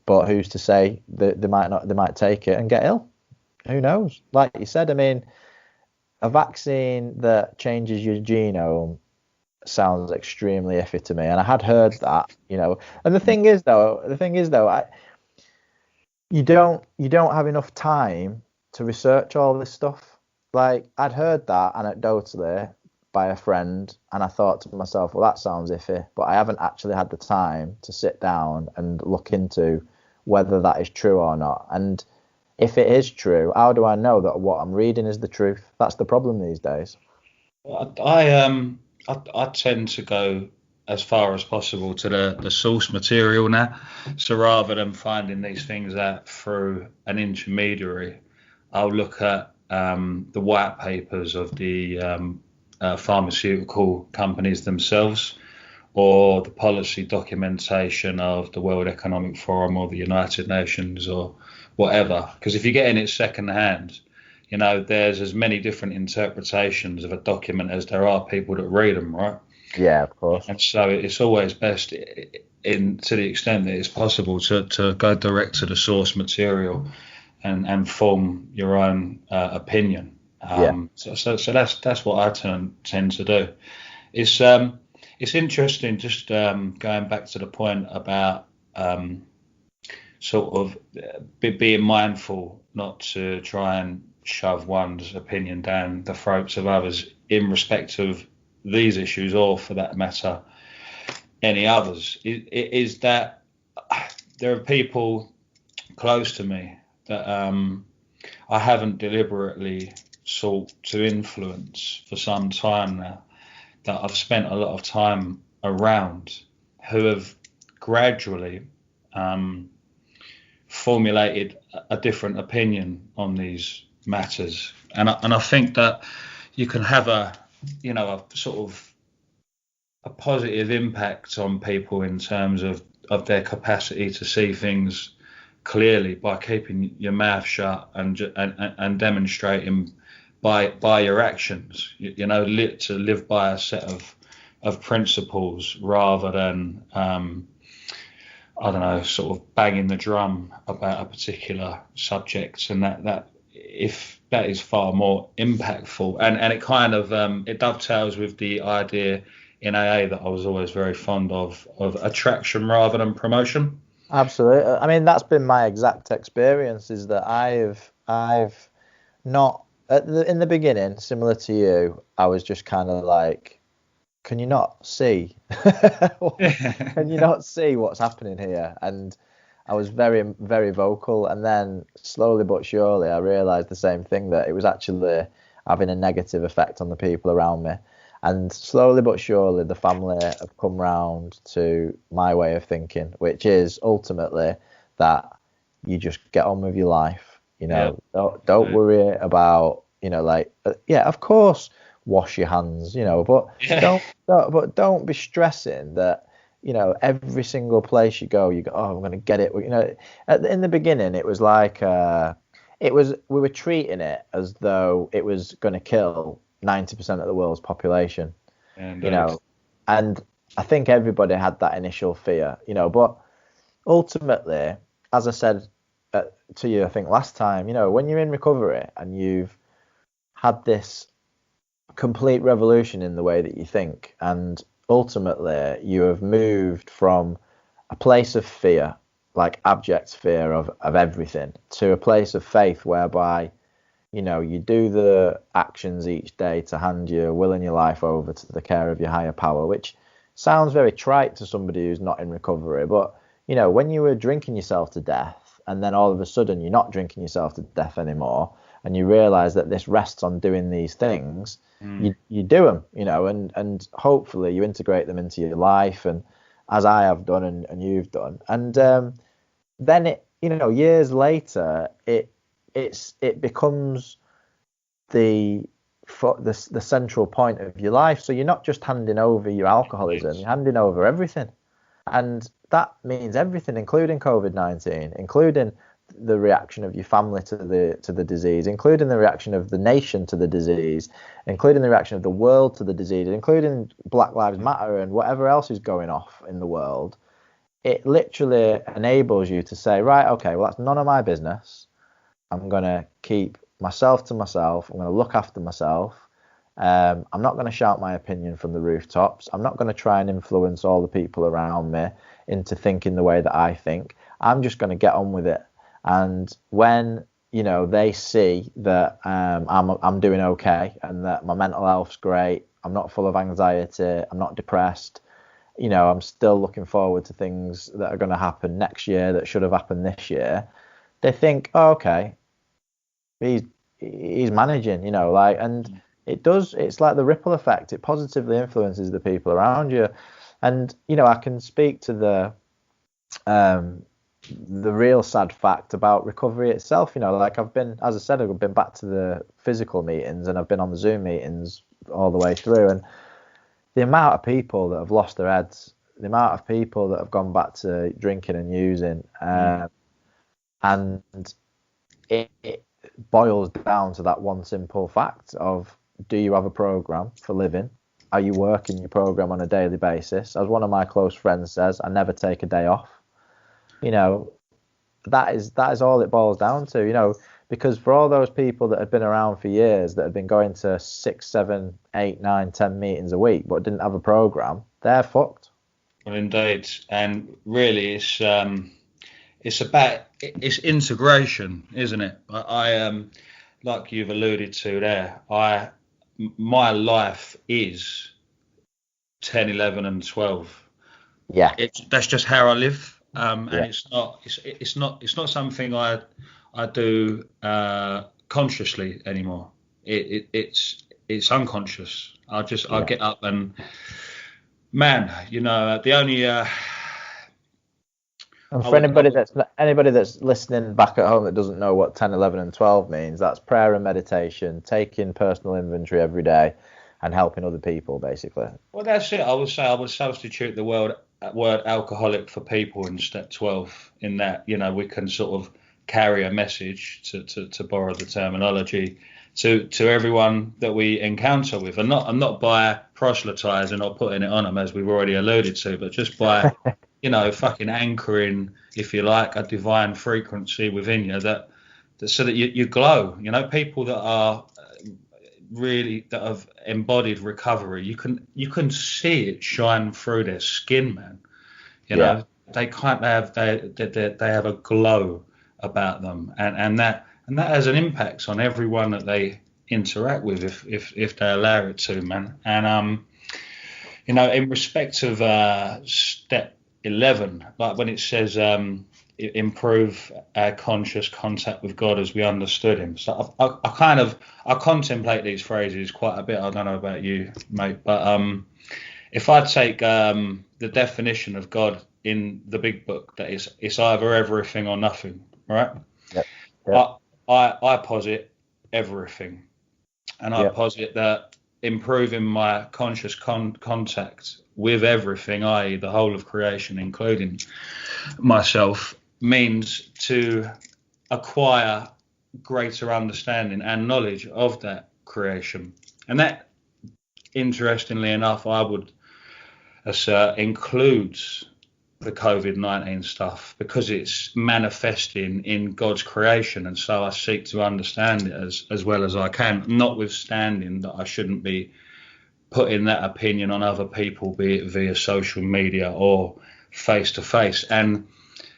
But who's to say that they might not, they might take it and get ill? Who knows? Like you said, I mean, a vaccine that changes your genome sounds extremely iffy to me, and I had heard that, you know. And the thing is though, you don't have enough time to research all this stuff. Like, I'd heard that anecdotally by a friend, and I thought to myself, well, that sounds iffy, but I haven't actually had the time to sit down and look into whether that is true or not. And if it is true, how do I know that what I'm reading is the truth? That's the problem these days.
I tend to go as far as possible to the source material now. So rather than finding these things out through an intermediary, I'll look at the white papers of the pharmaceutical companies themselves, or the policy documentation of the World Economic Forum or the United Nations or whatever. Because if you're getting it secondhand, you know, there's as many different interpretations of a document as there are people that read them, right?
Yeah, of course.
And so it's always best, in to the extent that it's possible, to go direct to the source material and form your own opinion.
Yeah.
So that's what I tend to do. It's it's interesting, just going back to the point about sort of being mindful not to try and shove one's opinion down the throats of others in respect of these issues, or for that matter, any others. Is that there are people close to me that I haven't deliberately sought to influence for some time now, that I've spent a lot of time around, who have gradually formulated a different opinion on these matters, and I think that you can have a sort of a positive impact on people in terms of their capacity to see things clearly by keeping your mouth shut and demonstrating by your actions, you know, to live by a set of principles rather than I don't know, sort of banging the drum about a particular subject, and that if that is far more impactful, and it kind of it dovetails with the idea in AA that I was always very fond of attraction rather than promotion.
Absolutely. I mean, that's been my exact experience, is that I've not in the beginning, similar to you, I was just kind of like, can you not see? Can you not see what's happening here? And I was very, very vocal. And then slowly but surely, I realized the same thing, that it was actually having a negative effect on the people around me. And slowly but surely, the family have come round to my way of thinking, which is ultimately that you just get on with your life. You know, don't worry about, you know, like, yeah, of course, wash your hands, you know, but
Yeah.
don't be stressing that, you know, every single place you go, oh, I'm going to get it. You know, in the beginning, it was like, we were treating it as though it was going to kill 90% of the world's population,
And
you know, and I think everybody had that initial fear, you know, but ultimately, as I said to you, I think last time, you know, when you're in recovery and you've had this complete revolution in the way that you think, and ultimately you have moved from a place of fear, like abject fear of everything, to a place of faith whereby, you know, you do the actions each day to hand your will and your life over to the care of your higher power, which sounds very trite to somebody who's not in recovery. But, you know, when you were drinking yourself to death and then all of a sudden you're not drinking yourself to death anymore, and you realize that this rests on doing these things, you do them, you know, and hopefully you integrate them into your life, and as I have done and you've done. And then it, you know, years later, it becomes the central point of your life. So you're not just handing over your alcoholism, you're handing over everything. And that means everything, including COVID-19, including the reaction of your family to the disease, including the reaction of the nation to the disease, including the reaction of the world to the disease, including Black Lives Matter and whatever else is going off in the world. It literally enables you to say, right, okay, well, that's none of my business. I'm going to keep myself to myself. I'm going to look after myself. I'm not going to shout my opinion from the rooftops. I'm not going to try and influence all the people around me into thinking the way that I think. I'm just going to get on with it. And when, you know, they see that I'm doing okay and that my mental health's great, I'm not full of anxiety, I'm not depressed, you know, I'm still looking forward to things that are going to happen next year that should have happened this year, they think, oh, okay, he's managing, you know, like, and it's like the ripple effect. It positively influences the people around you. And, you know, I can speak to the real sad fact about recovery itself. You know, like, I've been, as I said, I've been back to the physical meetings and I've been on the Zoom meetings all the way through, and the amount of people that have lost their heads, the amount of people that have gone back to drinking and using, and it boils down to that one simple fact of, do you have a program for living? Are you working your program on a daily basis? As one of my close friends says, I never take a day off. You know, that is all it boils down to, you know, because for all those people that had been around for years, that had been going to 6, 7, 8, 9, 10 meetings a week, but didn't have a program, they're fucked.
Well, indeed. And really, it's integration, isn't it? I like you've alluded to there, my life is 10, 11 and 12.
Yeah.
That's just how I live. And
Yeah.
it's not something I do consciously anymore. It's unconscious. I get up and, man, you know, the only
And for anybody that's listening back at home that doesn't know what 10, 11 and 12 means, that's prayer and meditation, taking personal inventory every day and helping other people, basically.
Well, that's it. I would say I would substitute the word alcoholic for people in step 12, in that, you know, we can sort of carry a message, to borrow the terminology, to everyone that we encounter with, and not by proselytizing or putting it on them, as we've already alluded to, but just by you know, fucking anchoring, if you like, a divine frequency within you that so that you glow. You know, people that are really, that have embodied recovery, you can see it shine through their skin, man. You know, they have a glow about them, and that has an impact on everyone that they interact with, if they allow it to, man. And you know, in respect of step 11, like when it says improve our conscious contact with God as we understood him. So I contemplate these phrases quite a bit. I don't know about you, mate, but if I take the definition of God in the big book, that it's either everything or nothing, right?
Yep.
I posit everything, and I
Yep.
posit that improving my conscious contact with everything, i.e., the whole of creation, including myself, means to acquire greater understanding and knowledge of that creation. And that, interestingly enough, I would assert includes the COVID-19 stuff, because it's manifesting in God's creation, and so I seek to understand it as well as I can, notwithstanding that I shouldn't be putting that opinion on other people, be it via social media or face to face. And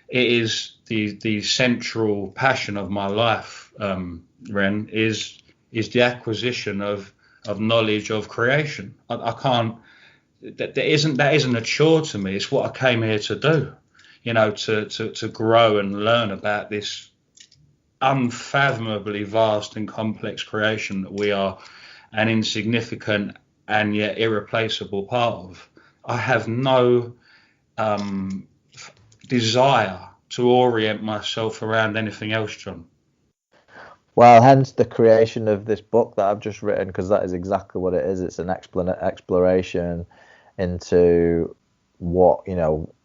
it is the central passion of my life, Ren, is the acquisition of knowledge of creation. I can't. That isn't a chore to me. It's what I came here to do, to grow and learn about this unfathomably vast and complex creation that we are an insignificant and yet irreplaceable part of. I have no desire to orient myself around anything else, John.
Well, hence the creation of this book that I've just written, because that is exactly what it is. It's an exploration into what,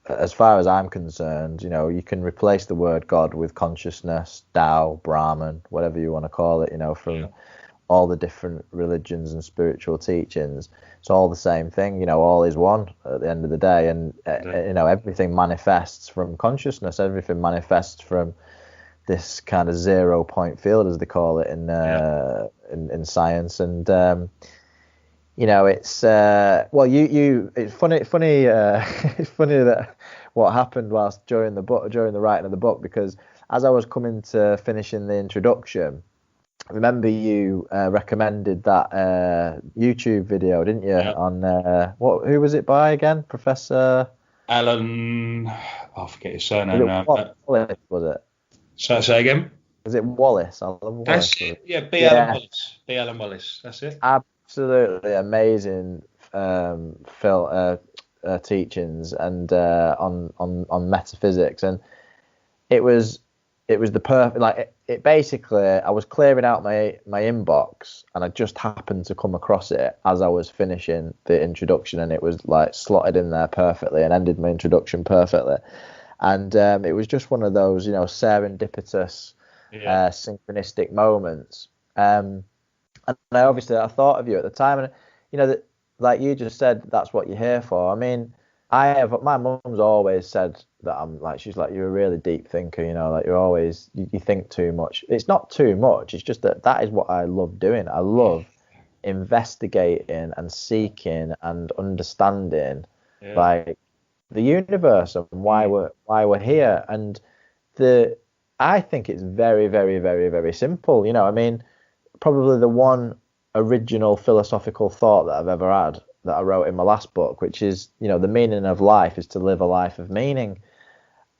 as far as I'm concerned, you can replace the word God with consciousness, Tao, Brahman, whatever you want to call it, from all the different religions and spiritual teachings. It's all the same thing, all is one at the end of the day. And, everything manifests from consciousness. Everything manifests from this kind of 0 point field, as they call it in science. And it's it's funny it's funny that what happened whilst during the writing of the book, because as I was coming to finishing the introduction, I remember you recommended that YouTube video, didn't you? On who was it by again? Professor
Alan, I forget his surname now.
Wallace, was it?
So say again.
Was it Wallace? Alan Wallace.
That's it. Yeah, Alan Wallace. B. Alan Wallace. That's it.
Absolutely amazing teachings and on metaphysics, and it was the perfect, it basically, I was clearing out my inbox and I just happened to come across it as I was finishing the introduction, and it was slotted in there perfectly and ended my introduction perfectly. And it was just one of those, serendipitous, synchronistic moments. And I thought of you at the time, and that, like you just said, that's what you're here for. I mean, my mum's always said that she's like, you're a really deep thinker, you're always, you think too much. It's not too much. It's just that is what I love doing. I love investigating and seeking and understanding, the universe and why we're here. And I think it's very, very, very, very simple. I mean, probably the one original philosophical thought that I've ever had that I wrote in my last book, which is, the meaning of life is to live a life of meaning.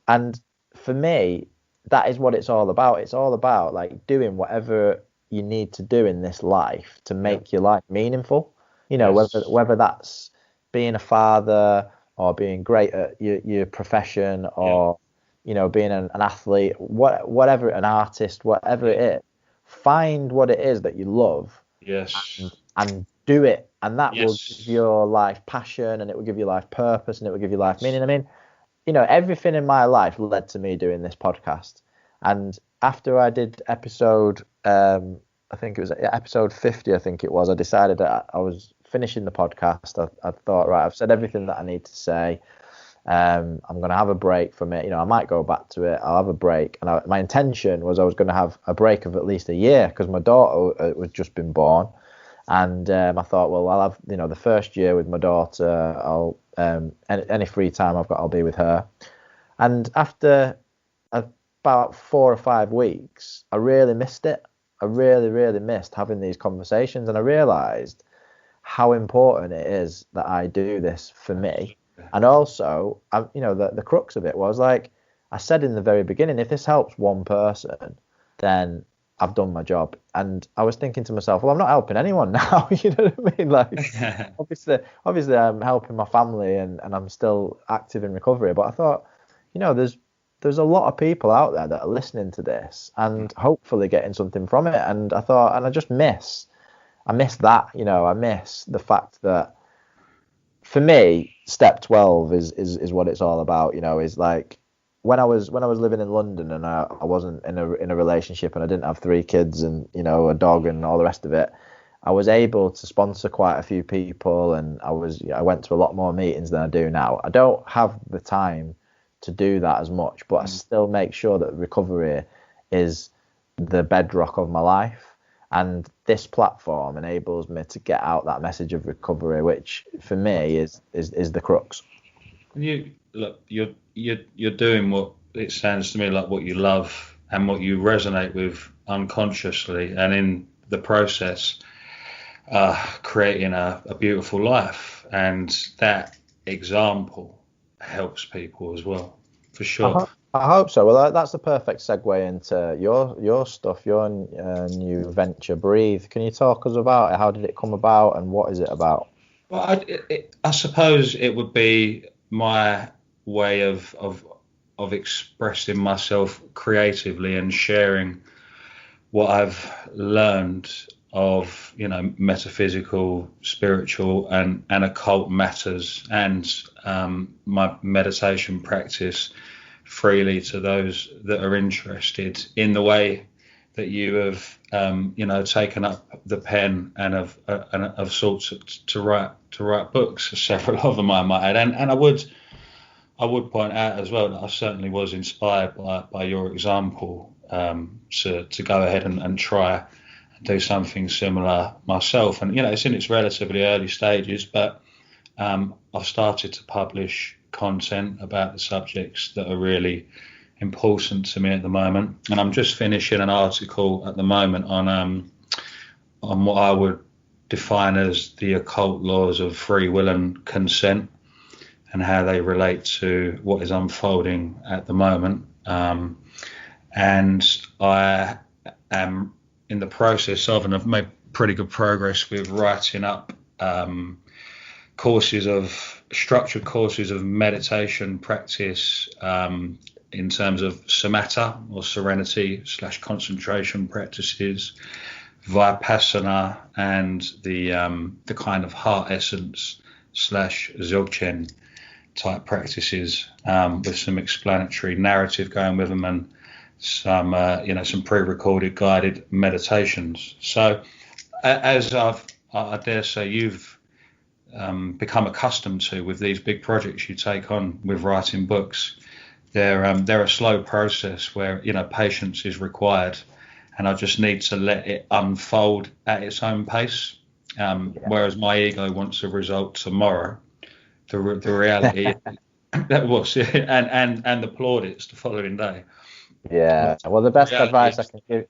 And for me, that is what it's all about. It's all about doing whatever you need to do in this life to make your life meaningful. Whether that's being a father, or being great at your profession, or being an athlete, whatever, an artist, whatever it is, find what it is that you love, and do it, and that will give your life passion, and it will give your life purpose, and it will give your life meaning. I mean, everything in my life led to me doing this podcast. And after I did episode, I think it was episode 50, I think it was, I decided that I was finishing the podcast. I thought, right, I've said everything that I need to say. I'm going to have a break from it. I might go back to it. I'll have a break. And my intention was I was going to have a break of at least a year, because my daughter was just been born. And I thought, well, I'll have, the first year with my daughter. I'll any free time I've got, I'll be with her. And after about 4 or 5 weeks, I really missed it. I really, really missed having these conversations. And I realised how important it is that I do this for me. And also, the crux of it was, like I said in the very beginning, if this helps one person, then I've done my job. And I was thinking to myself, well, I'm not helping anyone now. You know what I mean? obviously I'm helping my family, and I'm still active in recovery. But I thought, there's there's a lot of people out there that are listening to this and hopefully getting something from it. And I thought, and I miss that, you know, I miss the fact that for me, step 12 is what it's all about, you know, is like when I was living in London and I wasn't in a relationship and I didn't have 3 kids and, you know, a dog and all the rest of it. I was able to sponsor quite a few people, and I went to a lot more meetings than I do now. I don't have the time to do that as much, but I still make sure that recovery is the bedrock of my life. And this platform enables me to get out that message of recovery, which for me is the crux.
You're doing what it sounds to me like what you love and what you resonate with unconsciously, and in the process, creating a beautiful life. And that example helps people as well, for sure.
I hope so. Well, that's the perfect segue into your stuff, your new venture, Breathe. Can you talk us about it? How did it come about, and what is it about?
Well, I suppose it would be my way of expressing myself creatively and sharing what I've learned of, you know, metaphysical, spiritual, and occult matters, and my meditation practice freely to those that are interested, in the way that you have, you know, taken up the pen and have sought to write books, several of them I might add, and I would point out as well that I certainly was inspired by your example, to go ahead and try and do something similar myself. And, you know, it's in its relatively early stages, but I've started to publish content about the subjects that are really important to me at the moment, and I'm just finishing an article at the moment on what I would define as the occult laws of free will and consent, and how they relate to what is unfolding at the moment. And I am in the process of, and I've made pretty good progress with, writing up structured courses of meditation practice, in terms of samatha or serenity / concentration practices, vipassana, and the kind of heart essence / dzogchen type practices, with some explanatory narrative going with them, and some some pre-recorded guided meditations. So as I dare say you've become accustomed to with these big projects you take on with writing books, they're a slow process where, you know, patience is required, and I just need to let it unfold at its own pace. Whereas my ego wants a result tomorrow, the reality that was, and the plaudits the following day.
Yeah. Well, the best advice I can give.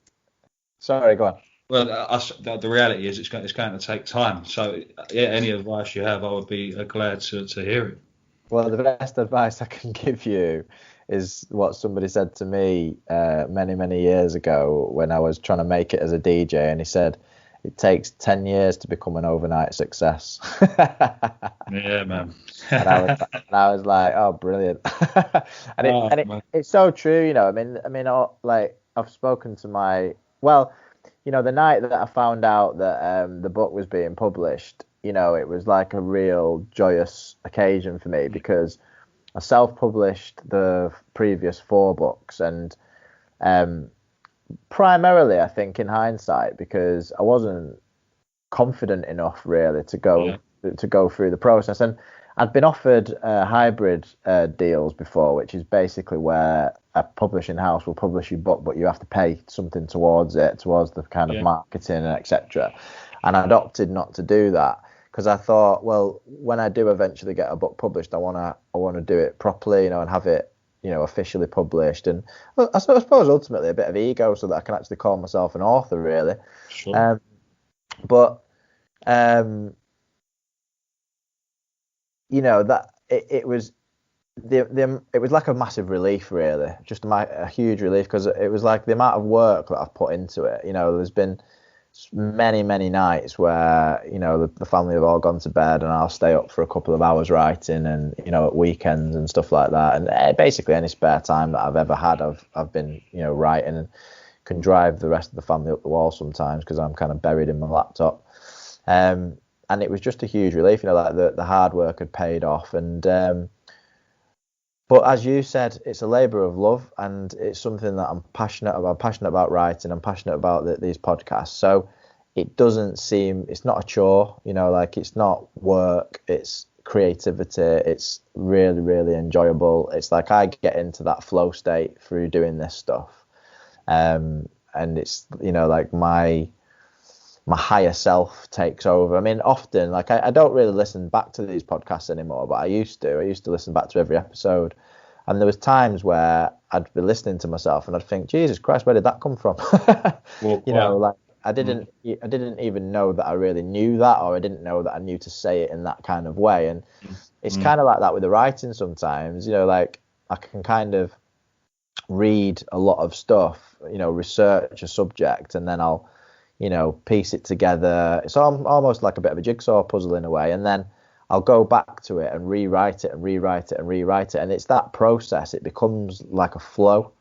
Sorry, go on.
Well, the reality is it's going to take time. So, yeah, any advice you have, I would be glad to hear it.
Well, the best advice I can give you is what somebody said to me many, many years ago when I was trying to make it as a DJ, and he said, it takes 10 years to become an overnight success.
Yeah, man.
and I was like, oh, brilliant. It's so true, you know. I mean, like, I've spoken to the night that I found out that the book was being published, you know, it was like a real joyous occasion for me, because I self-published the previous 4 books, and primarily, I think, in hindsight, because I wasn't confident enough really to go through the process. And I'd been offered hybrid deals before, which is basically where a publishing house will publish your book, but you have to pay something towards the kind of marketing and etc. And I'd opted not to do that, because I thought, well, when I do eventually get a book published, I want to do it properly, you know, and have it, you know, officially published. And I suppose ultimately a bit of ego, so that I can actually call myself an author, really.
Sure.
You know, that it was it was like a massive relief, really, just a huge relief, because it was like the amount of work that I've put into it. You know, there's been many nights where, you know, the family have all gone to bed and I'll stay up for a couple of hours writing, and, you know, at weekends and stuff like that. And basically any spare time that I've ever had, I've been, you know, writing, and can drive the rest of the family up the wall sometimes because I'm kind of buried in my laptop. And it was just a huge relief, you know, like the hard work had paid off. And but as you said, it's a labour of love, and it's something that I'm passionate about. I'm passionate about writing. I'm passionate about these podcasts. So it doesn't seem, it's not a chore, you know, like it's not work. It's creativity. It's really enjoyable. It's like I get into that flow state through doing this stuff. And it's, you know, like my higher self takes over. I mean, often, like I don't really listen back to these podcasts anymore, but I used to listen back to every episode. And there was times where I'd be listening to myself and I'd think, Jesus Christ, where did that come from?
Well,
you know, like I didn't even know that I really knew that, or I didn't know that I knew to say it in that kind of way. And it's kind of like that with the writing sometimes, you know, like I can kind of read a lot of stuff, you know, research a subject, and then I'll, you know, piece it together. It's almost like a bit of a jigsaw puzzle in a way, and then I'll go back to it and rewrite it and rewrite it and rewrite it, and it's that process. It becomes like a flow.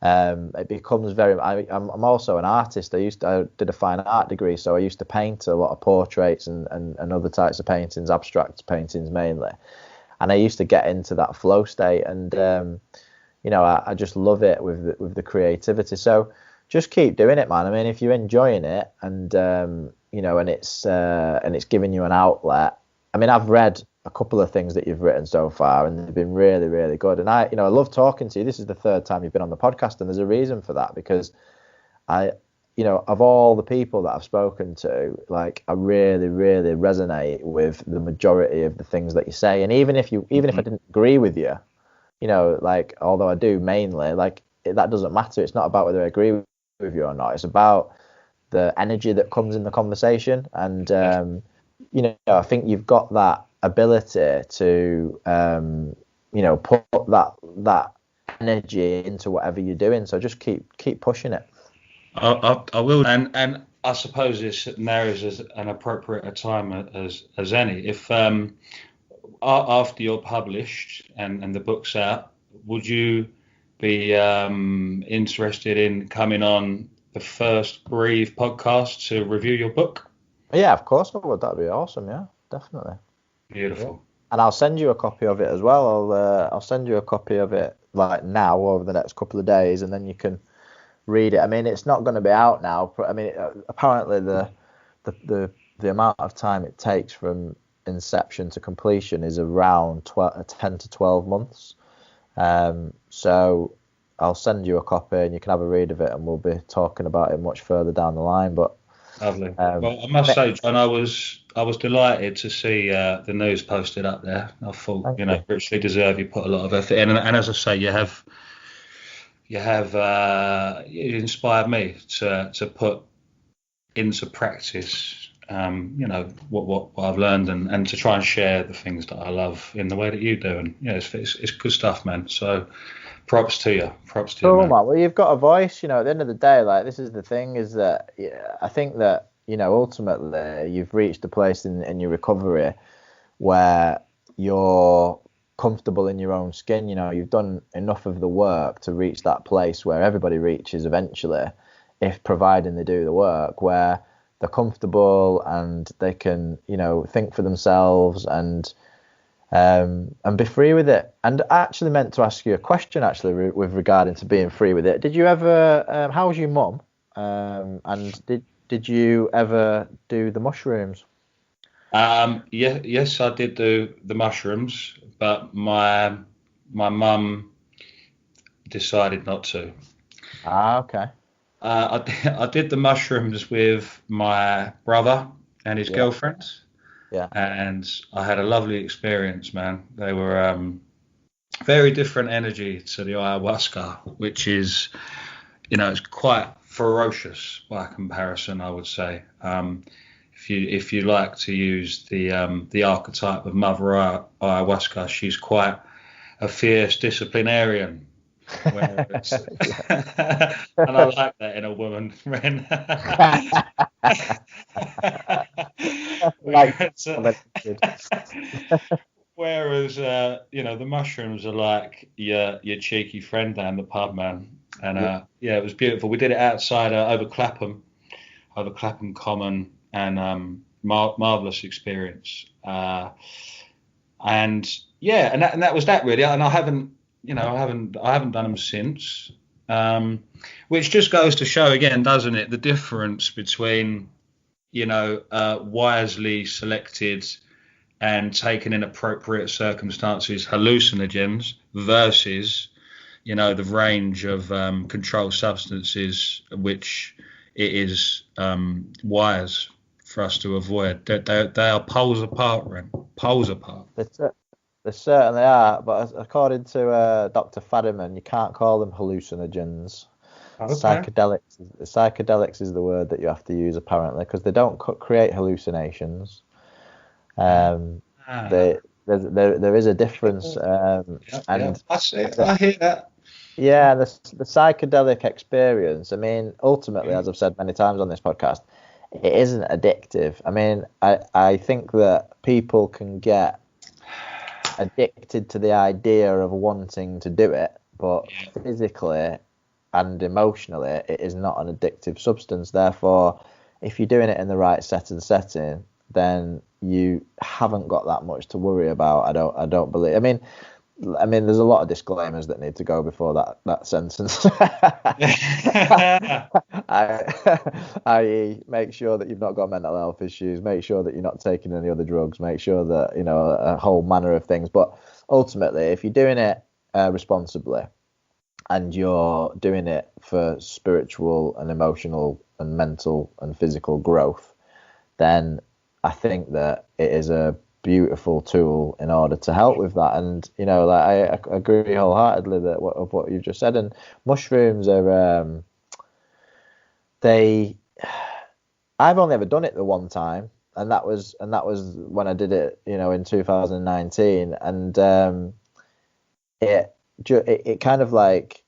It becomes very. I'm also an artist. I did a fine art degree, so I used to paint a lot of portraits and other types of paintings, abstract paintings mainly, and I used to get into that flow state, and you know, I just love it with the creativity. So just keep doing it, man. I mean, if you're enjoying it, and you know, and it's giving you an outlet. I mean, I've read a couple of things that you've written so far, and they've been really good. And I love talking to you. This is the third time you've been on the podcast, and there's a reason for that, because you know, of all the people that I've spoken to, like I really resonate with the majority of the things that you say. And even if I didn't agree with you, you know, like, although I do mainly, like, that doesn't matter. It's not about whether I agree with you or not. It's about the energy that comes in the conversation. And, you know, I think you've got that ability to, you know, put that energy into whatever you're doing. So just keep pushing it.
I will. And I suppose this now is as an appropriate a time as any. If after you're published and the book's out, would you be interested in coming on the first Breathe podcast to review your book?
Yeah, of course I would. That'd be awesome. Yeah, definitely.
Beautiful.
Yeah. And I'll send you a copy of it as well. I'll send you a copy of it like now over the next couple of days, and then you can read it. I mean, it's not going to be out now. I mean, apparently the amount of time it takes from inception to completion is around 10 to 12 months. So I'll send you a copy and you can have a read of it, and we'll be talking about it much further down the line. But
lovely. Well, I must say, John, I was delighted to see the news posted up there. I thought, you richly deserved. You put a lot of effort in, and as I say, you have it inspired me to put into practice what I've learned, and to try and share the things that I love in the way that you do. And it's good stuff, man. So props to you. Man.
Well, you've got a voice, at the end of the day. Like, this is the thing, is that I think that ultimately you've reached a place in your recovery where you're comfortable in your own skin. You've done enough of the work to reach that place where everybody reaches eventually, if providing they do the work, where they're comfortable and they can, think for themselves and be free with it. And I actually meant to ask you a question, with regarding to being free with it. Did you ever? How was your mum? And did you ever do the mushrooms?
Yes, I did do the mushrooms, but my mum decided not to.
Okay.
I did the mushrooms with my brother and his girlfriend.
Yeah.
And I had a lovely experience, man. They were very different energy to the ayahuasca, which is, it's quite ferocious by comparison, I would say. If you like to use the archetype of Mother Ayahuasca, she's quite a fierce disciplinarian. Whereas, and I like that in a woman, Ren.
Like,
Whereas, the mushrooms are like your cheeky friend down the pub, man. And it was beautiful. We did it outside over Clapham Common, and marvelous experience. And that was that really. And I haven't done them since. Which just goes to show again, doesn't it, the difference between wisely selected and taken in appropriate circumstances hallucinogens versus the range of controlled substances which it is wise for us to avoid. They are poles apart, Ren. Poles apart.
They certainly are, but according to Dr. Fadiman, you can't call them hallucinogens.
Okay.
Psychedelics is the word that you have to use apparently, because they don't create hallucinations. There is a difference, and
I see it. I hear that.
Yeah, the psychedelic experience. I mean, ultimately, as I've said many times on this podcast, it isn't addictive. I mean, I think that people can get addicted to the idea of wanting to do it, but physically and emotionally, it is not an addictive substance. Therefore, if you're doing it in the right setting, then you haven't got that much to worry about. I don't believe. I mean, there's a lot of disclaimers that need to go before that sentence. I.e., make sure that you've not got mental health issues, make sure that you're not taking any other drugs, make sure that, a whole manner of things. But ultimately, if you're doing it responsibly and you're doing it for spiritual and emotional and mental and physical growth, then I think that it is a beautiful tool in order to help with that. And I agree wholeheartedly of what you've just said. And mushrooms are I've only ever done it the one time, and that was when I did it in 2019, and it kind of like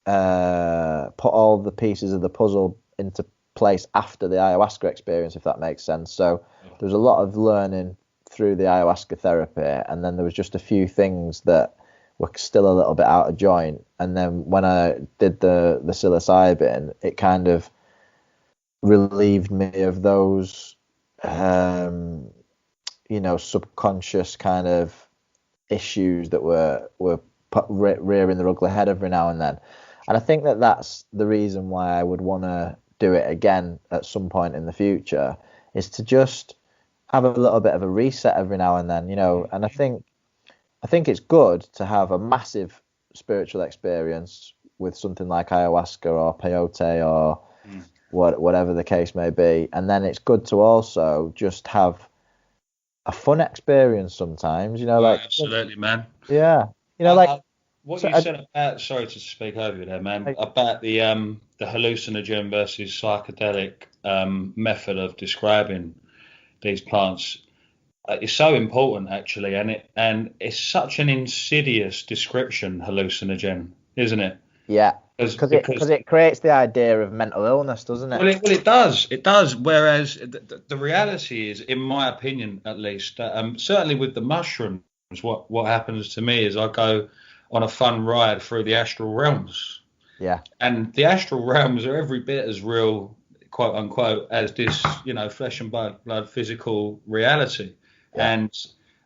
put all the pieces of the puzzle into place after the ayahuasca experience, if that makes sense. So there was a lot of learning through the ayahuasca therapy, and then there was just a few things that were still a little bit out of joint. And then when I did the psilocybin, it kind of relieved me of those subconscious kind of issues that were rearing their ugly head every now and then. And I think that that's the reason why I would want to do it again at some point in the future, is to just have a little bit of a reset every now and then, and I think it's good to have a massive spiritual experience with something like ayahuasca or peyote or whatever the case may be. And then it's good to also just have a fun experience sometimes,
Absolutely, man.
Yeah.
What you said about, sorry to speak over you there, man, about the hallucinogen versus psychedelic method of describing these plants is so important, actually, and it's such an insidious description, hallucinogen, isn't it?
Yeah, because it creates the idea of mental illness, doesn't it?
Well, it does. Whereas the reality is, in my opinion, at least, certainly with the mushrooms, what happens to me is I go on a fun ride through the astral realms.
Yeah.
And the astral realms are every bit as real, quote unquote, as this, flesh and blood physical reality. Yeah. And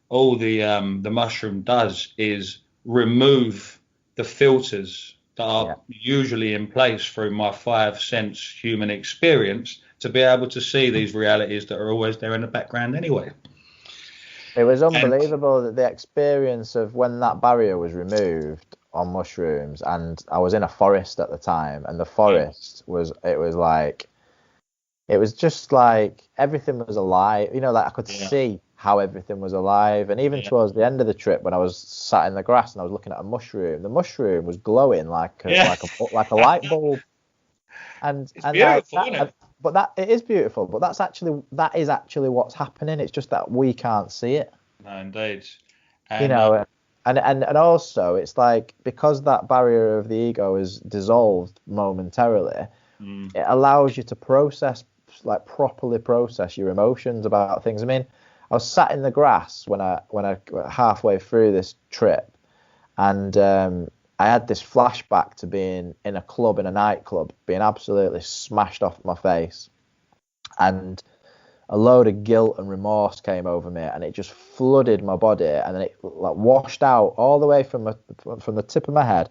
all the mushroom does is remove the filters that are usually in place through my 5 sense human experience to be able to see these realities that are always there in the background anyway.
It was unbelievable that the experience of when that barrier was removed on mushrooms, and I was in a forest at the time, and the forest it was just like everything was alive, I could see how everything was alive. And even towards the end of the trip, when I was sat in the grass and I was looking at a mushroom, the mushroom was glowing like a light bulb. And
it's beautiful, isn't it?
But it is beautiful. But that is actually what's happening. It's just that we can't see it.
No, indeed.
And also it's like, because that barrier of the ego is dissolved momentarily, it allows you to like properly process your emotions about things. I mean, I was sat in the grass when I halfway through this trip, and I had this flashback to being in a nightclub, being absolutely smashed off my face, and a load of guilt and remorse came over me, and it just flooded my body, and then it like washed out all the way from the tip of my head,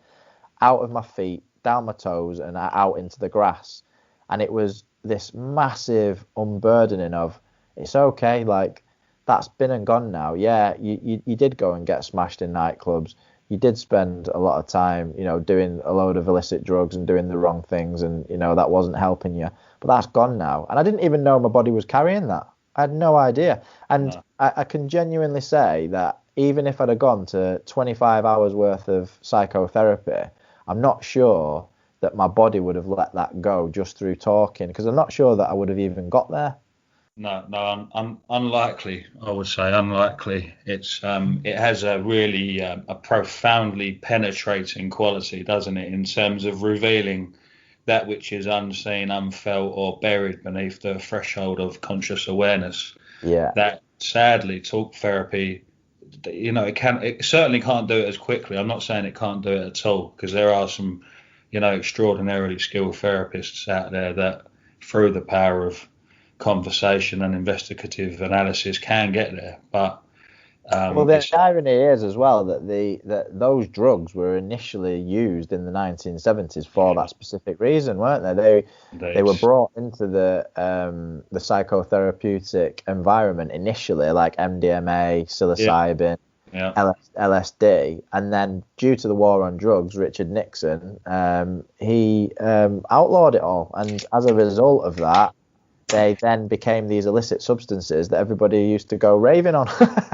out of my feet, down my toes, and out into the grass. And it was this massive unburdening of, it's okay, like, that's been and gone now. Yeah, you did go and get smashed in nightclubs. You did spend a lot of time, doing a load of illicit drugs and doing the wrong things, and that wasn't helping you. But that's gone now. And I didn't even know my body was carrying that. I had no idea. And no. I can genuinely say that even if I'd have gone to 25 hours worth of psychotherapy, I'm not sure that my body would have let that go just through talking, because I'm not sure that I would have even got there.
No, unlikely. I would say unlikely. It has a really a profoundly penetrating quality, doesn't it, in terms of revealing that which is unseen, unfelt, or buried beneath the threshold of conscious awareness.
Yeah.
That sadly, talk therapy, it certainly can't do it as quickly. I'm not saying it can't do it at all, because there are some, extraordinarily skilled therapists out there that, through the power of conversation and investigative analysis, can get there. But
well, the irony is as well that those drugs were initially used in the 1970s for that specific reason, weren't they? They were brought into the psychotherapeutic environment initially, like MDMA, psilocybin, LSD, and then due to the war on drugs, Richard Nixon, he outlawed it all, and as a result of that, they then became these illicit substances that everybody used to go raving on.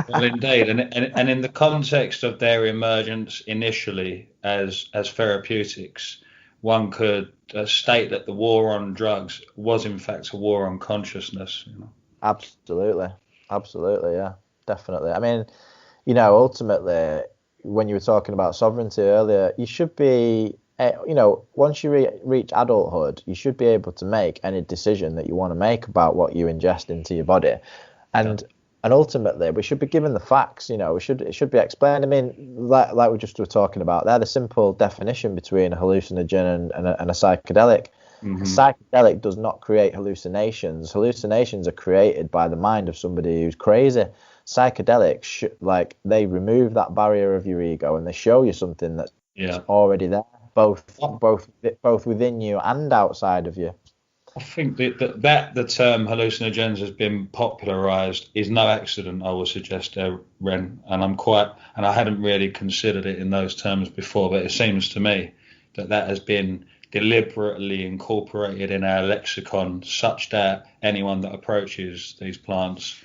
Well, indeed, and in the context of their emergence initially as therapeutics, one could state that the war on drugs was in fact a war on consciousness.
Absolutely, yeah, definitely. I mean, ultimately, when you were talking about sovereignty earlier, you should be, once you reach adulthood, you should be able to make any decision that you want to make about what you ingest into your body, and ultimately, we should be given the facts. It should be explained. I mean, like we just were talking about there, the simple definition between a hallucinogen and a psychedelic. Mm-hmm. A psychedelic does not create hallucinations. Hallucinations are created by the mind of somebody who's crazy. Psychedelics, they remove that barrier of your ego, and they show you something that's already there, both within you and outside of you.
I think that the term hallucinogens has been popularised is no accident, I would suggest, Ren, and I hadn't really considered it in those terms before, but it seems to me that has been deliberately incorporated in our lexicon, such that anyone that approaches these plants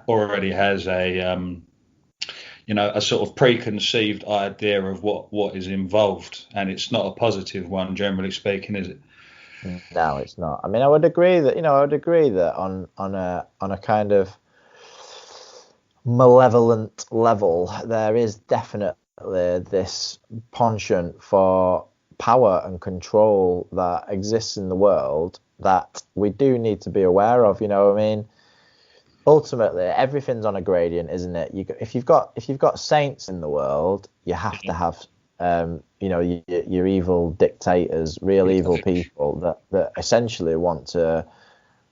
already has a sort of preconceived idea of what is involved, and it's not a positive one, generally speaking, is it?
No, it's not. I mean, I would agree that on a kind of malevolent level, there is definitely this penchant for power and control that exists in the world that we do need to be aware of. I mean, ultimately, everything's on a gradient, isn't it? If you've got saints in the world, you have to have your evil dictators, real evil people that essentially want to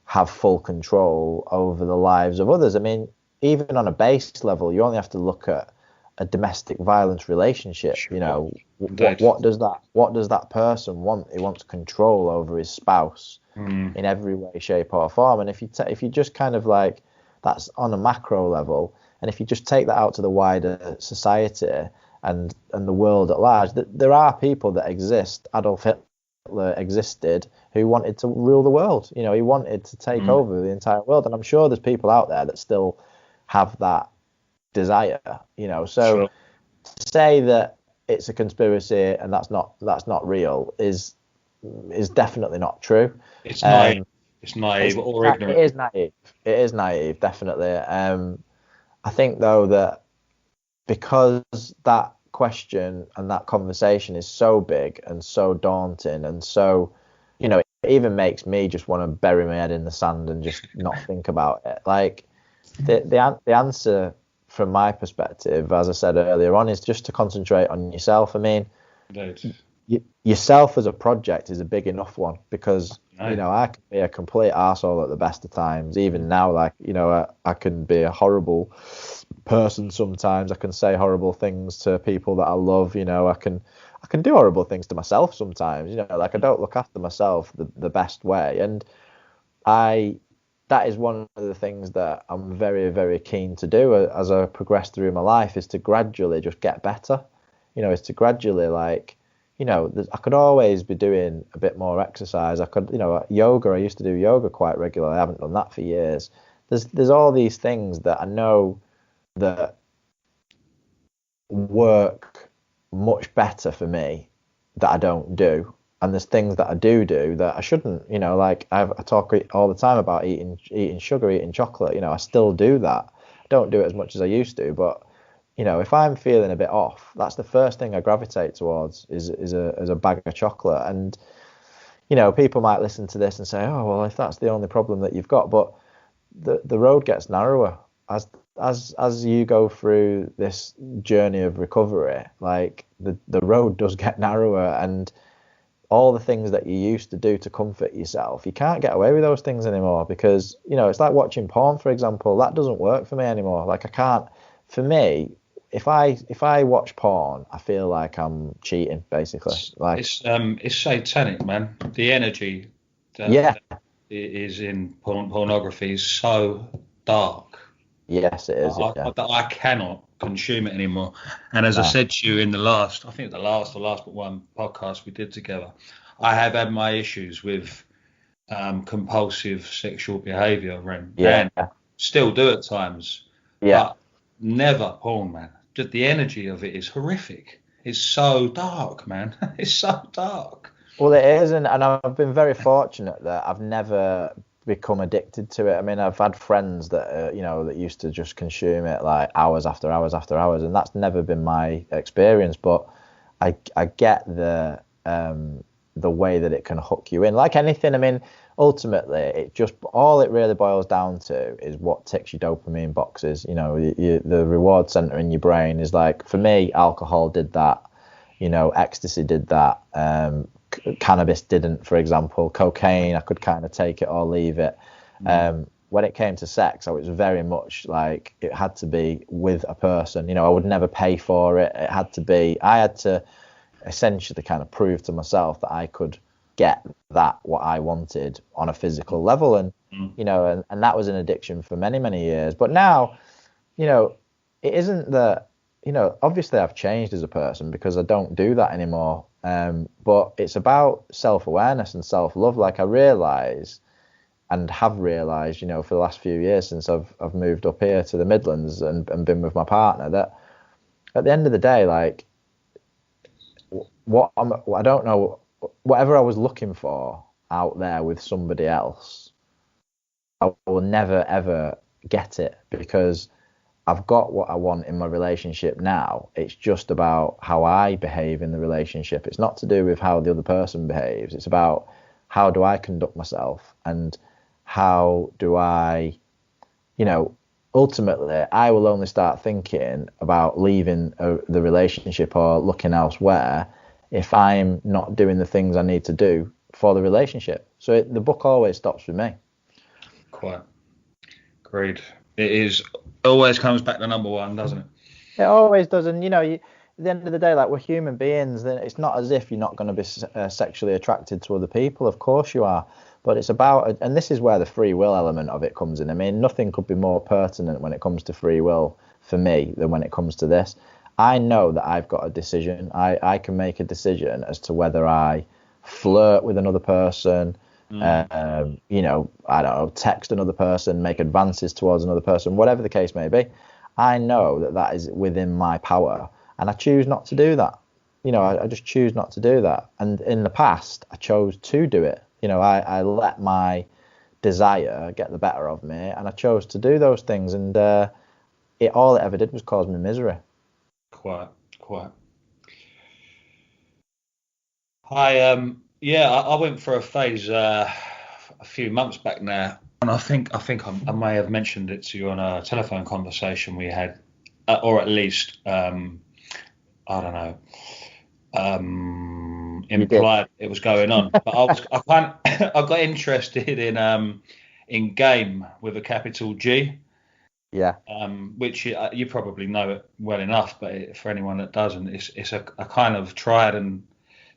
have full control over the lives of others. I mean, even on a base level, you only have to look at a domestic violence relationship. Sure. What does that person want? He wants control over his spouse in every way, shape, or form. And if you just kind of like, that's on a macro level, and if you just take that out to the wider society and the world at large, there are people that exist. Adolf Hitler existed, who wanted to rule the world. He wanted to take over the entire world, and I'm sure there's people out there that still have that desire. So sure. To say that it's a conspiracy and that's not real is definitely not true.
It's naive. It's naive or ignorant.
It is naive, definitely. I think though that because that question and that conversation is so big and so daunting and so, it even makes me just want to bury my head in the sand and just not think about it. Like the answer from my perspective, as I said earlier on, is just to concentrate on yourself. I mean, yourself as a project is a big enough one, because I can be a complete arsehole at the best of times. Even now, like, I can be a horrible person sometimes. I can say horrible things to people that I love. I can do horrible things to myself sometimes. Like, I don't look after myself the best way, and that is one of the things that I'm very, very keen to do as I progress through my life, is to gradually just get better. Is to gradually, like, I could always be doing a bit more exercise. I could, yoga. I used to do yoga quite regularly. I haven't done that for years. There's all these things that I know that work much better for me that I don't do. And there's things that I do that I shouldn't, like I talk all the time about eating sugar, eating chocolate. I still do that. I don't do it as much as I used to, but if I'm feeling a bit off, that's the first thing I gravitate towards is a bag of chocolate. And people might listen to this and say, oh well, if that's the only problem that you've got, but the road gets narrower as you go through this journey of recovery. Like the road does get narrower, and all the things that you used to do to comfort yourself, you can't get away with those things anymore, because it's like watching porn, for example. That doesn't work for me anymore. Like, I can't. For me, if I watch porn, I feel like I'm cheating, basically. Like,
it's satanic, man. The energy that is in pornography is so dark.
Yes, it is.
I cannot consume it anymore. And as I said to you in the last but one podcast we did together, I have had my issues with compulsive sexual behaviour, and still do at times. But never porn, man. Just the energy of it is horrific. It's so dark, man. It's so dark.
Well, it is, and I've been very fortunate that I've never become addicted to it. I mean, I've had friends that that used to just consume it like hours after hours after hours, and that's never been my experience. But I get the way that it can hook you in, like anything. I mean, ultimately, all it really boils down to is what ticks your dopamine boxes. The reward center in your brain is like, for me, alcohol did that. Ecstasy did that. Cannabis didn't, for example. Cocaine, I could kind of take it or leave it. When it came to sex, I was very much like, it had to be with a person. I would never pay for it. I had to essentially kind of prove to myself that I could get what I wanted on a physical level. And and that was an addiction for many, many years. But now, it isn't that, obviously I've changed as a person because I don't do that anymore. But it's about self-awareness and self-love. Like, I realise and have realised, for the last few years since I've moved up here to the Midlands and been with my partner, that at the end of the day, like, I don't know, whatever I was looking for out there with somebody else, I will never ever get it, because I've got what I want in my relationship now. It's just about how I behave in the relationship. It's not to do with how the other person behaves. It's about how do I conduct myself, and how do I, ultimately, I will only start thinking about leaving the relationship or looking elsewhere if I'm not doing the things I need to do for the relationship. So the buck always stops with me.
Quite. Agreed. It always comes back to number one, doesn't it?
It always does. And, at the end of the day, like, we're human beings. Then it's not as if you're not going to be sexually attracted to other people. Of course you are. But it's about, and this is where the free will element of it comes in. I mean, nothing could be more pertinent when it comes to free will for me than when it comes to this. I know that I've got a decision. I can make a decision as to whether I flirt with another person, I don't know, text another person, make advances towards another person, whatever the case may be. I know that is within my power, and I choose not to do that. I just choose not to do that. And in the past, I chose to do it. I let my desire get the better of me, and I chose to do those things, and all it ever did was cause me misery.
quite. I went for a phase a few months back now, and I may have mentioned it to you on a telephone conversation we had, or at least I don't know,
You did.
implied it was going on. But I got interested in game with a capital G.
Yeah.
Which you probably know it well enough, but for anyone that doesn't, it's a kind of tried and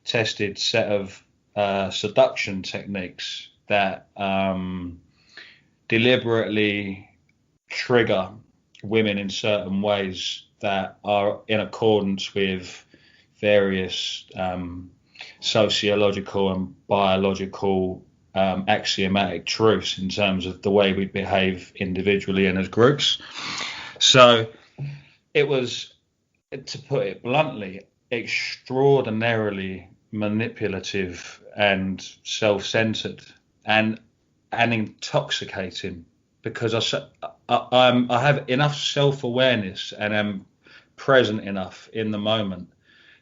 tested set of seduction techniques that deliberately trigger women in certain ways that are in accordance with various sociological and biological axiomatic truths in terms of the way we behave individually and as groups. So it was, to put it bluntly, extraordinarily manipulative and self-centered and intoxicating, because I have enough self-awareness and am present enough in the moment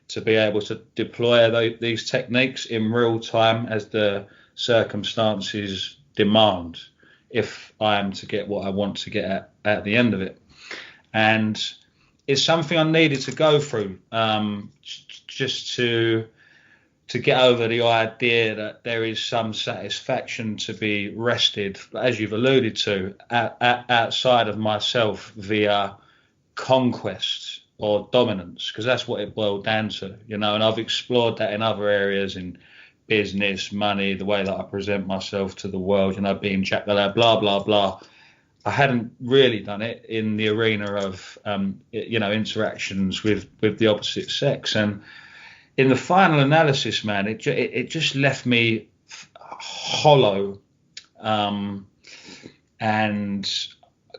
to be able to deploy these techniques in real time as the circumstances demand, if I am to get what I want to get at the end of it. And it's something I needed to go through, just to get over the idea that there is some satisfaction to be wrested, as you've alluded to, outside of myself via conquest or dominance, because that's what it boiled down to, and I've explored that in other areas, in business, money, the way that I present myself to the world, being Jack the Lad, blah, blah, blah. I hadn't really done it in the arena of, interactions with the opposite sex. And in the final analysis, man, it just left me hollow, and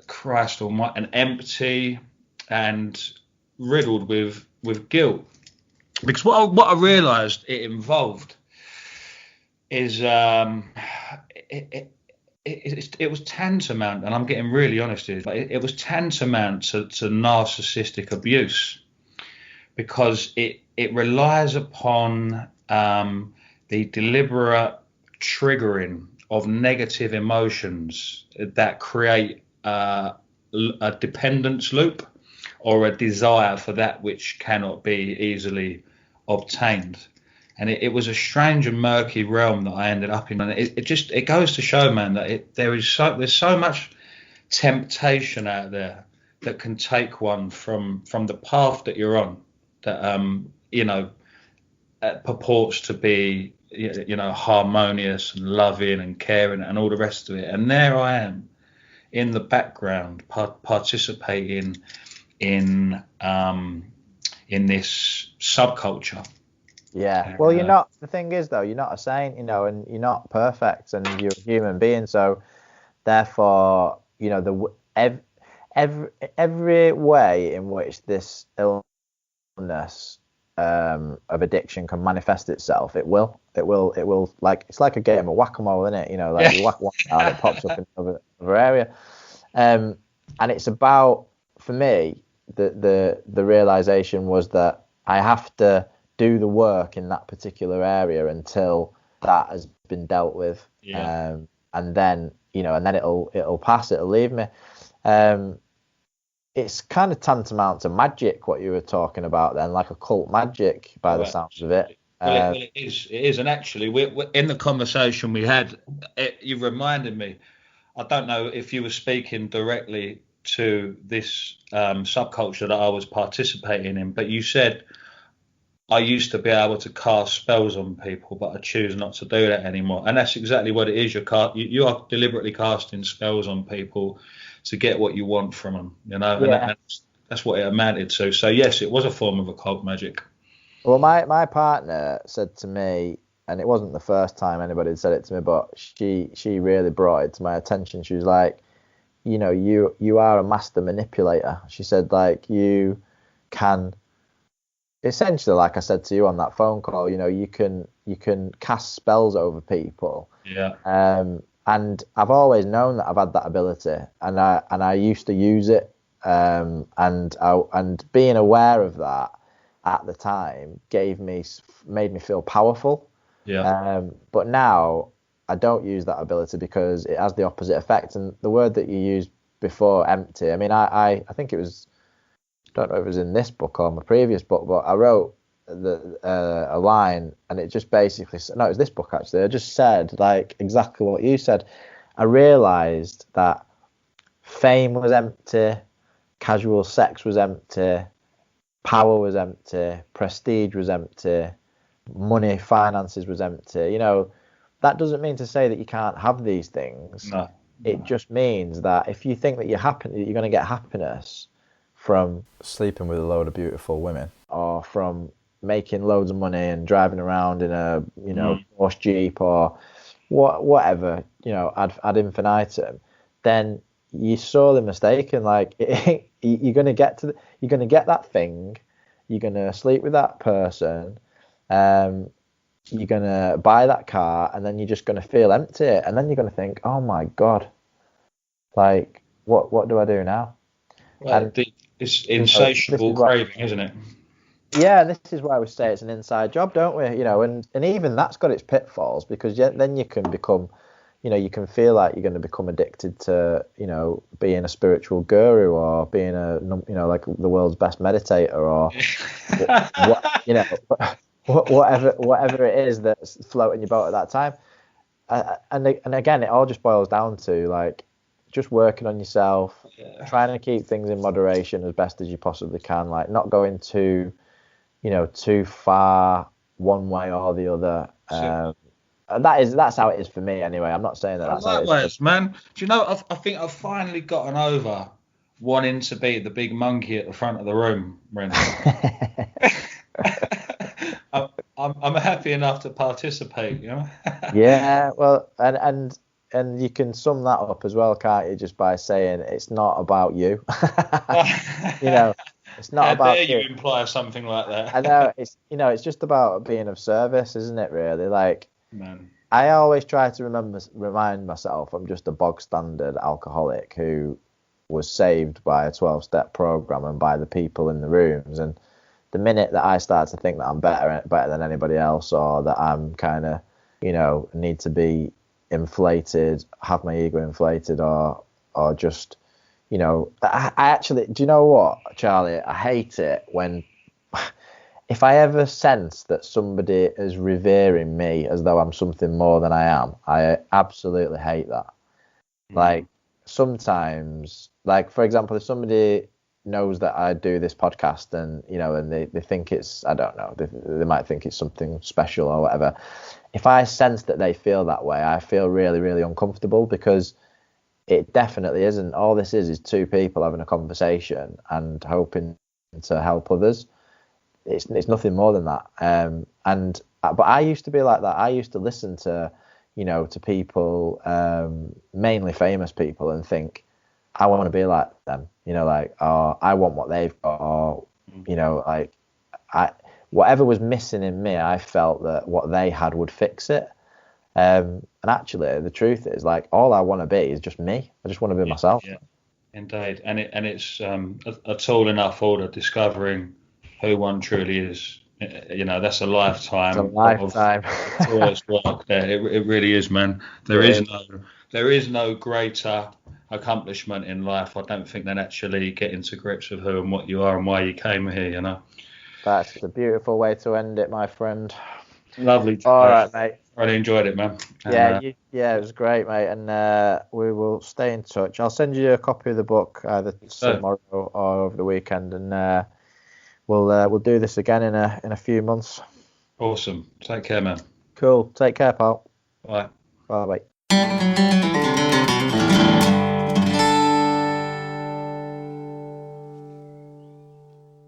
Christ almighty, and empty and riddled with guilt. Because what I realised it involved is it was tantamount, and I'm getting really honest here, but it was tantamount to narcissistic abuse, because it relies upon the deliberate triggering of negative emotions that create a dependence loop, or a desire for that which cannot be easily obtained. And it was a strange and murky realm that I ended up in. And it goes to show, man, that there's so much temptation out there that can take one from the path that you're on, that purports to be harmonious and loving and caring and all the rest of it. And there I am in the background, participating in this subculture.
Yeah. Well, you're not. The thing is, though, you're not a saint, and you're not perfect, and you're a human being. So, therefore, every way in which this illness of addiction can manifest itself, it will. Like, it's like a game of whack-a-mole, isn't it? You whack one out, it pops up in another area. And it's about, for me, the realization was that I have to do the work in that particular area until that has been dealt with.
Yeah.
And then it'll pass, it'll leave me. It's kind of tantamount to magic, what you were talking about then, like occult magic by the sounds of it.
Well, it is. And actually, we're in the conversation we had, you reminded me, I don't know if you were speaking directly to this subculture that I was participating in, but you said, I used to be able to cast spells on people, but I choose not to do that anymore. And that's exactly what it is. You are deliberately casting spells on people to get what you want from them,
Yeah.
And that's what it amounted to. So yes, it was a form of occult magic.
Well, my partner said to me, and it wasn't the first time anybody had said it to me, but she really brought it to my attention. She was like, you are a master manipulator. She said, like, you can, essentially, like I said to you on that phone call, you can cast spells over people.
Yeah.
And I've always known that I've had that ability, and I used to use it and being aware of that at the time made me feel powerful. But now I don't use that ability because it has the opposite effect. And the word that you used before, empty, I mean, I think it was, don't know if it was in this book or my previous book, but I wrote a line, and it just basically, no, it was this book actually. I just said like exactly what you said. I realised that fame was empty, casual sex was empty, power was empty, prestige was empty, money, finances was empty. You know, that doesn't mean to say that you can't have these things.
No.
It just means that if you think that you're going to get happiness from
sleeping with a load of beautiful women,
or from making loads of money and driving around in a Porsche Jeep or whatever, ad infinitum, then you're sorely mistaken. Like you're gonna get that thing, you're gonna sleep with that person, you're gonna buy that car, and then you're just gonna feel empty, and then you're gonna think, oh my god, like what do I do now?
Well, it's insatiable craving, isn't it?
Yeah, this is why we say it's an inside job, don't we? And even that's got its pitfalls, because then you can become, you can feel like you're going to become addicted to, being a spiritual guru or being like the world's best meditator or, whatever it is that's floating your boat at that time. And again, it all just boils down to like just working on yourself, trying to keep things in moderation as best as you possibly can, like not going too far one way or the other. That's how it is for me anyway. I'm not saying that's how it is.
Man. Do you know, I think I've finally gotten over wanting to be the big monkey at the front of the room, Ren. I'm happy enough to participate,
Yeah, well, and you can sum that up as well, can't you, just by saying it's not about you. It's not
How
about
dare you imply something like that.
I know, it's just about being of service, isn't it, really? Like,
man,
I always try to remind myself I'm just a bog standard alcoholic who was saved by a 12-step program and by the people in the rooms. And the minute that I start to think that I'm better than anybody else, or that I'm kind of, need to be inflated, have my ego inflated, or just, I actually, do you know what, Charlie? I hate it when, if I ever sense that somebody is revering me as though I'm something more than I am, I absolutely hate that. Like, sometimes, like, for example, if somebody knows that I do this podcast and, and they think it's, I don't know, they might think it's something special or whatever. If I sense that they feel that way, I feel really, really uncomfortable, because it definitely isn't. All this is two people having a conversation and hoping to help others. It's nothing more than that. But I used to be like that. I used to listen to, to people, mainly famous people, and think, I want to be like them. Like, oh, I want what they've got, or, like, whatever was missing in me, I felt that what they had would fix it. And actually, the truth is, like, all I want to be is just me. I just want to be myself.
Yeah, indeed. And it's a tool in our order, discovering who one truly is. That's a lifetime.
It's a lifetime.
Of work there. It really is, man. There is no greater accomplishment in life, I don't think, than actually getting to grips with who and what you are and why you came here.
That's a beautiful way to end it, my friend.
Lovely.
All right, mate.
Really enjoyed it, man.
It was great, mate. And we will stay in touch. I'll send you a copy of the book either tomorrow or over the weekend, and we'll do this again in a few months.
Awesome. Take care, man.
Cool. Take care, pal.
Bye.
Bye.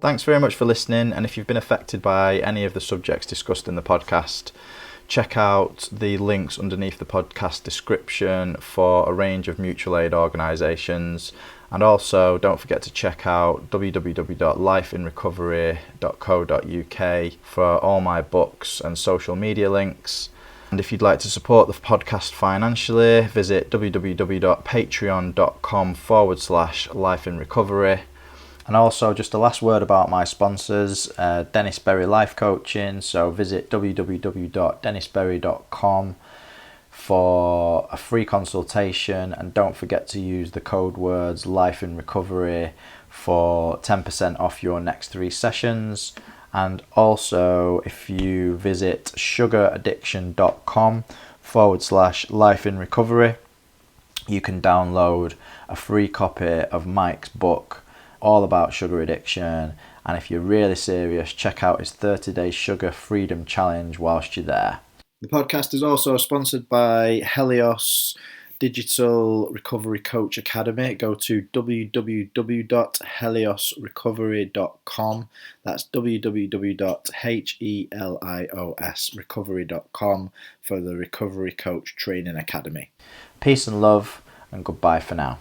Thanks very much for listening, and if you've been affected by any of the subjects discussed in the podcast, check out the links underneath the podcast description for a range of mutual aid organisations, and also don't forget to check out www.lifeinrecovery.co.uk for all my books and social media links. And if you'd like to support the podcast financially, visit www.patreon.com/lifeinrecovery. And also, just a last word about my sponsors, Dennis Berry Life Coaching. So visit www.dennisberry.com for a free consultation, and don't forget to use the code words Life in Recovery for 10% off your next 3 sessions. And also, if you visit sugaraddiction.com/life in recovery, you can download a free copy of Mike's book all about sugar addiction. And if you're really serious, check out his 30-day sugar freedom challenge whilst you're there. The podcast is also sponsored by Helios Digital Recovery Coach Academy. Go to www.heliosrecovery.com. That's www.heliosrecovery.com for the Recovery Coach Training Academy. Peace and love, and goodbye for now.